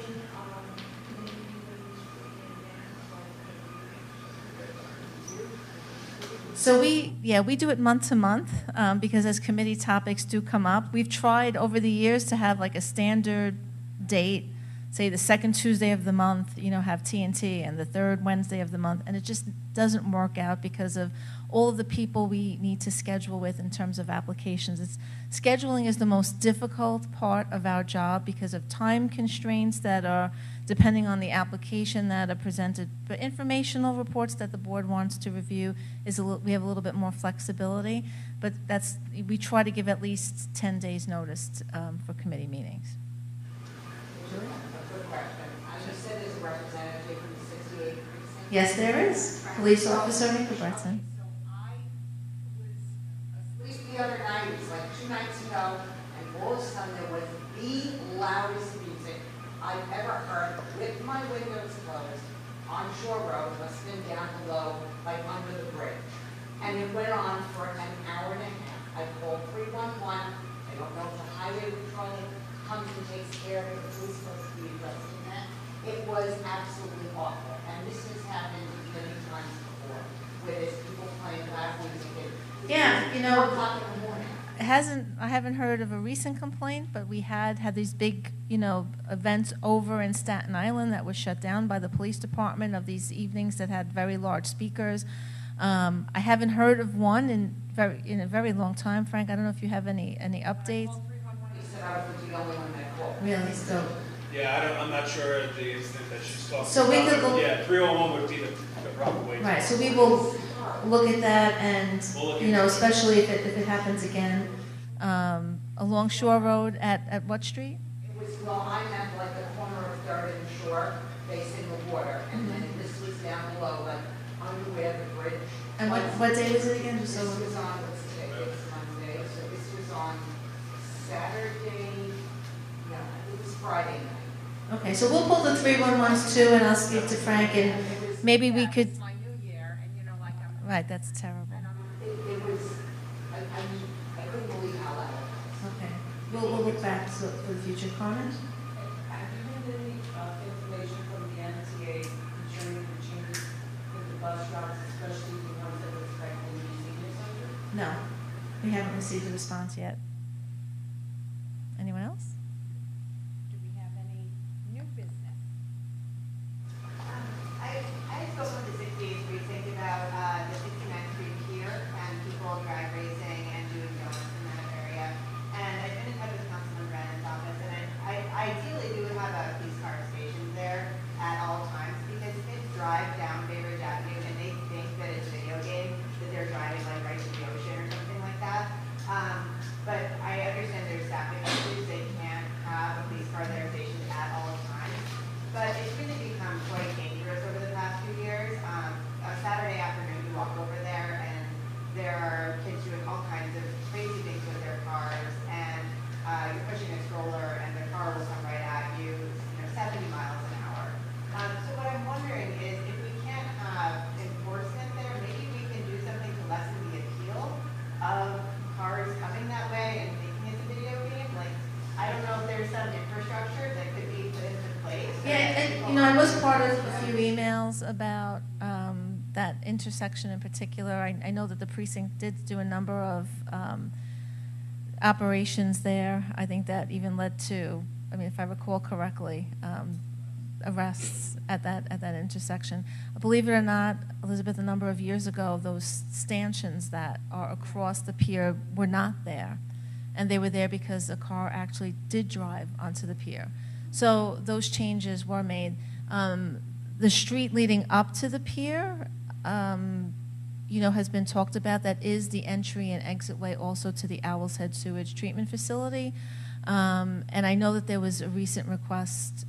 So we do it month to month because as committee topics do come up, we've tried over the years to have like a standard date, say the second Tuesday of the month, you know, have TNT, and the third Wednesday of the month, and it just doesn't work out because of all of the people we need to schedule with in terms of applications. Scheduling is the most difficult part of our job because of time constraints that are depending on the application that are presented. But informational reports that the board wants to review, we have a little bit more flexibility, but we try to give at least 10 days notice for committee meetings. Good question. You said there's a representative from the 68 precinct? Yes, there is. Police Officer Nick Robertson. At least the other night, it was like 2 nights ago, and all of a sudden there was the loudest music I've ever heard with my windows closed on Shore Road, must have been down below, like under the bridge. And it went on for an hour and a half. I called 311. I don't know if the highway patrol comes and takes care of it, but who's supposed to be addressing that? It was absolutely awful. And this has happened many times before, where there's people playing loud music at Yeah, you know, 4 o'clock in the morning. I haven't heard of a recent complaint, but we had these big, you know, events over in Staten Island that was shut down by the police department of these evenings that had very large speakers. I haven't heard of one in a very long time, Frank. I don't know if you have any updates. Really? So. Yeah, I'm not sure of the incident that she's talking So we about. could look. Yeah, 301 would be the proper way. Right. So we will look at that, and you know, especially if it happens again, along Shore Road at what street? It was, well, I meant like the corner of 3rd and Shore, facing the water, and then this was down below, like under where the bridge. And what day was it again? This was on, what's today, it's Monday, so this was on Saturday, no, it was Friday night. Okay, so we'll pull the 311s too, and I'll speak to Frank and. It was maybe we could, It's my new year, and you know, like I'm. right, that's terrible. It was, I couldn't believe how loud it was. Okay. We'll look back for the future comment. Have you had any information from the MTA concerning the changes with the bus routes, especially the ones that are expected to be senior center? No, we haven't received a response yet. Anyone else? Do we have any new business? I had spoken with the 68th precinct about the 69th Street Pier and people drag racing and doing donuts in that area. And I've been in touch with Councilman Brennan's office, and ideally we would have a police car station there at all times because kids drive down Bay Ridge Avenue and they think that it's a video game, that they're driving like right to the ocean or something like that. But I understand there's staffing issues. They can't have a police car there stationed at all times. But it's really become quite dangerous over the past few years. A Saturday afternoon, you walk over there and there are kids doing all kinds of crazy things with their cars, and you're pushing a stroller and the car will come right at you, 70 miles an hour. So what I'm wondering is if we can't have enforcement there, maybe we can do something to lessen the appeal of cars coming that way and making it a video game. Like, I don't know if there's some infrastructure that could be put into place. Yeah, and I was part of a few emails about that intersection in particular. I know that the precinct did do a number of operations there. I think that even led to, I mean, if I recall correctly, arrests at that intersection. Believe it or not, Elizabeth, a number of years ago, those stanchions that are across the pier were not there. And they were there because a car actually did drive onto the pier. So those changes were made. The street leading up to the pier, has been talked about. That is the entry and exit way also to the Owl's Head Sewage Treatment Facility. And I know that there was a recent request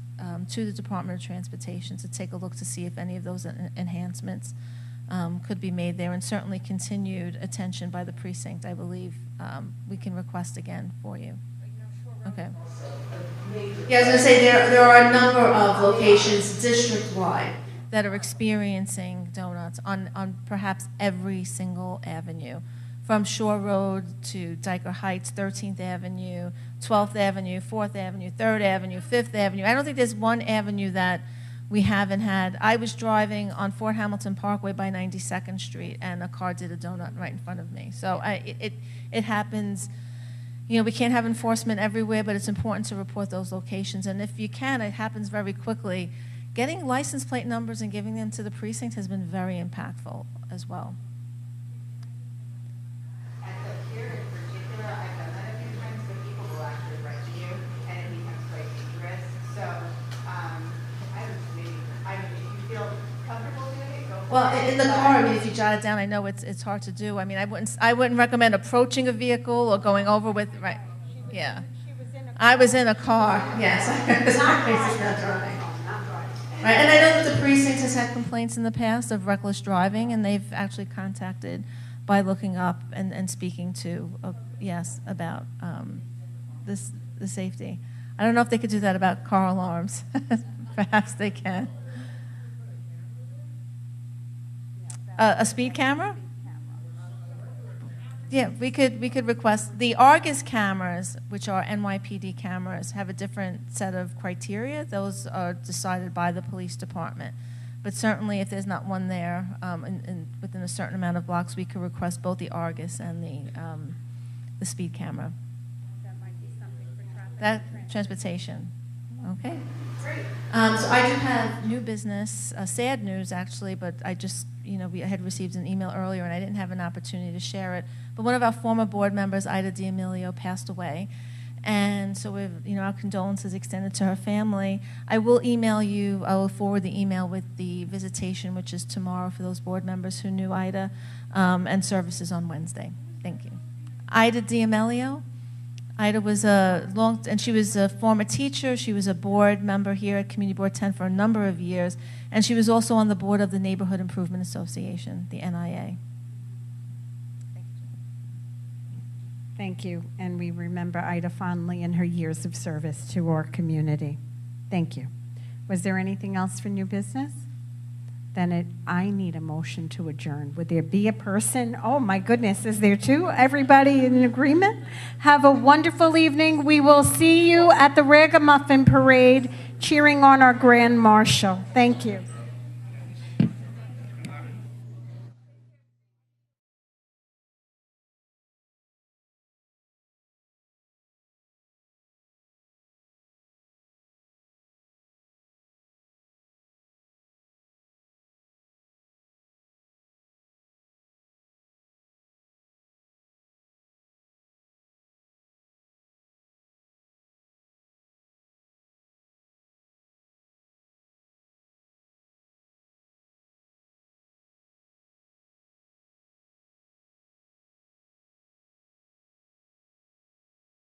to the Department of Transportation to take a look to see if any of those enhancements could be made there, and certainly continued attention by the precinct, I believe, we can request again for you. Okay. Yeah, I was going to say there are a number of locations district-wide that are experiencing donuts on perhaps every single avenue, from Shore Road to Dyker Heights, 13th Avenue, 12th Avenue, 4th Avenue, 3rd Avenue, 5th Avenue. I don't think there's one avenue that we haven't had. I was driving on Fort Hamilton Parkway by 92nd Street, and a car did a donut right in front of me. So it happens. We can't have enforcement everywhere, but it's important to report those locations. And if you can, it happens very quickly. Getting license plate numbers and giving them to the precinct has been very impactful as well. At the pier in particular, I've done that a few times, but people will actually write to you, and it becomes quite dangerous. So, if you feel comfortable doing it, go for it. Well, in the car, I mean, if you jot it down, I know it's hard to do. I mean, I wouldn't recommend approaching a vehicle or going over with, right, yeah. I was in a car, yes. Not driving. Right, and I know that the precinct has had complaints in the past of reckless driving, and they've actually contacted by looking up and speaking to, about the safety. I don't know if they could do that about car alarms. Perhaps they can. A speed camera? Yeah, we could request. The Argus cameras, which are NYPD cameras, have a different set of criteria. Those are decided by the police department. But certainly, if there's not one there within a certain amount of blocks, we could request both the Argus and the speed camera. That might be something for traffic. That transportation. Okay. Great. So I do have new business, sad news actually, but I just, I had received an email earlier and I didn't have an opportunity to share it. But one of our former board members, Ida D'Amelio, passed away. And so we've, our condolences extended to her family. I will email you, I will forward the email with the visitation, which is tomorrow for those board members who knew Ida, and services on Wednesday. Thank you. Ida D'Amelio. Ida was and she was a former teacher. She was a board member here at Community Board 10 for a number of years, and she was also on the board of the Neighborhood Improvement Association, the NIA. Thank you, and we remember Ida fondly and her years of service to our community. Thank you. Was there anything else for new business? then I need a motion to adjourn. Would there be a person? Oh my goodness, is there two? Everybody in agreement? Have a wonderful evening. We will see you at the Ragamuffin Parade cheering on our Grand Marshal. Thank you.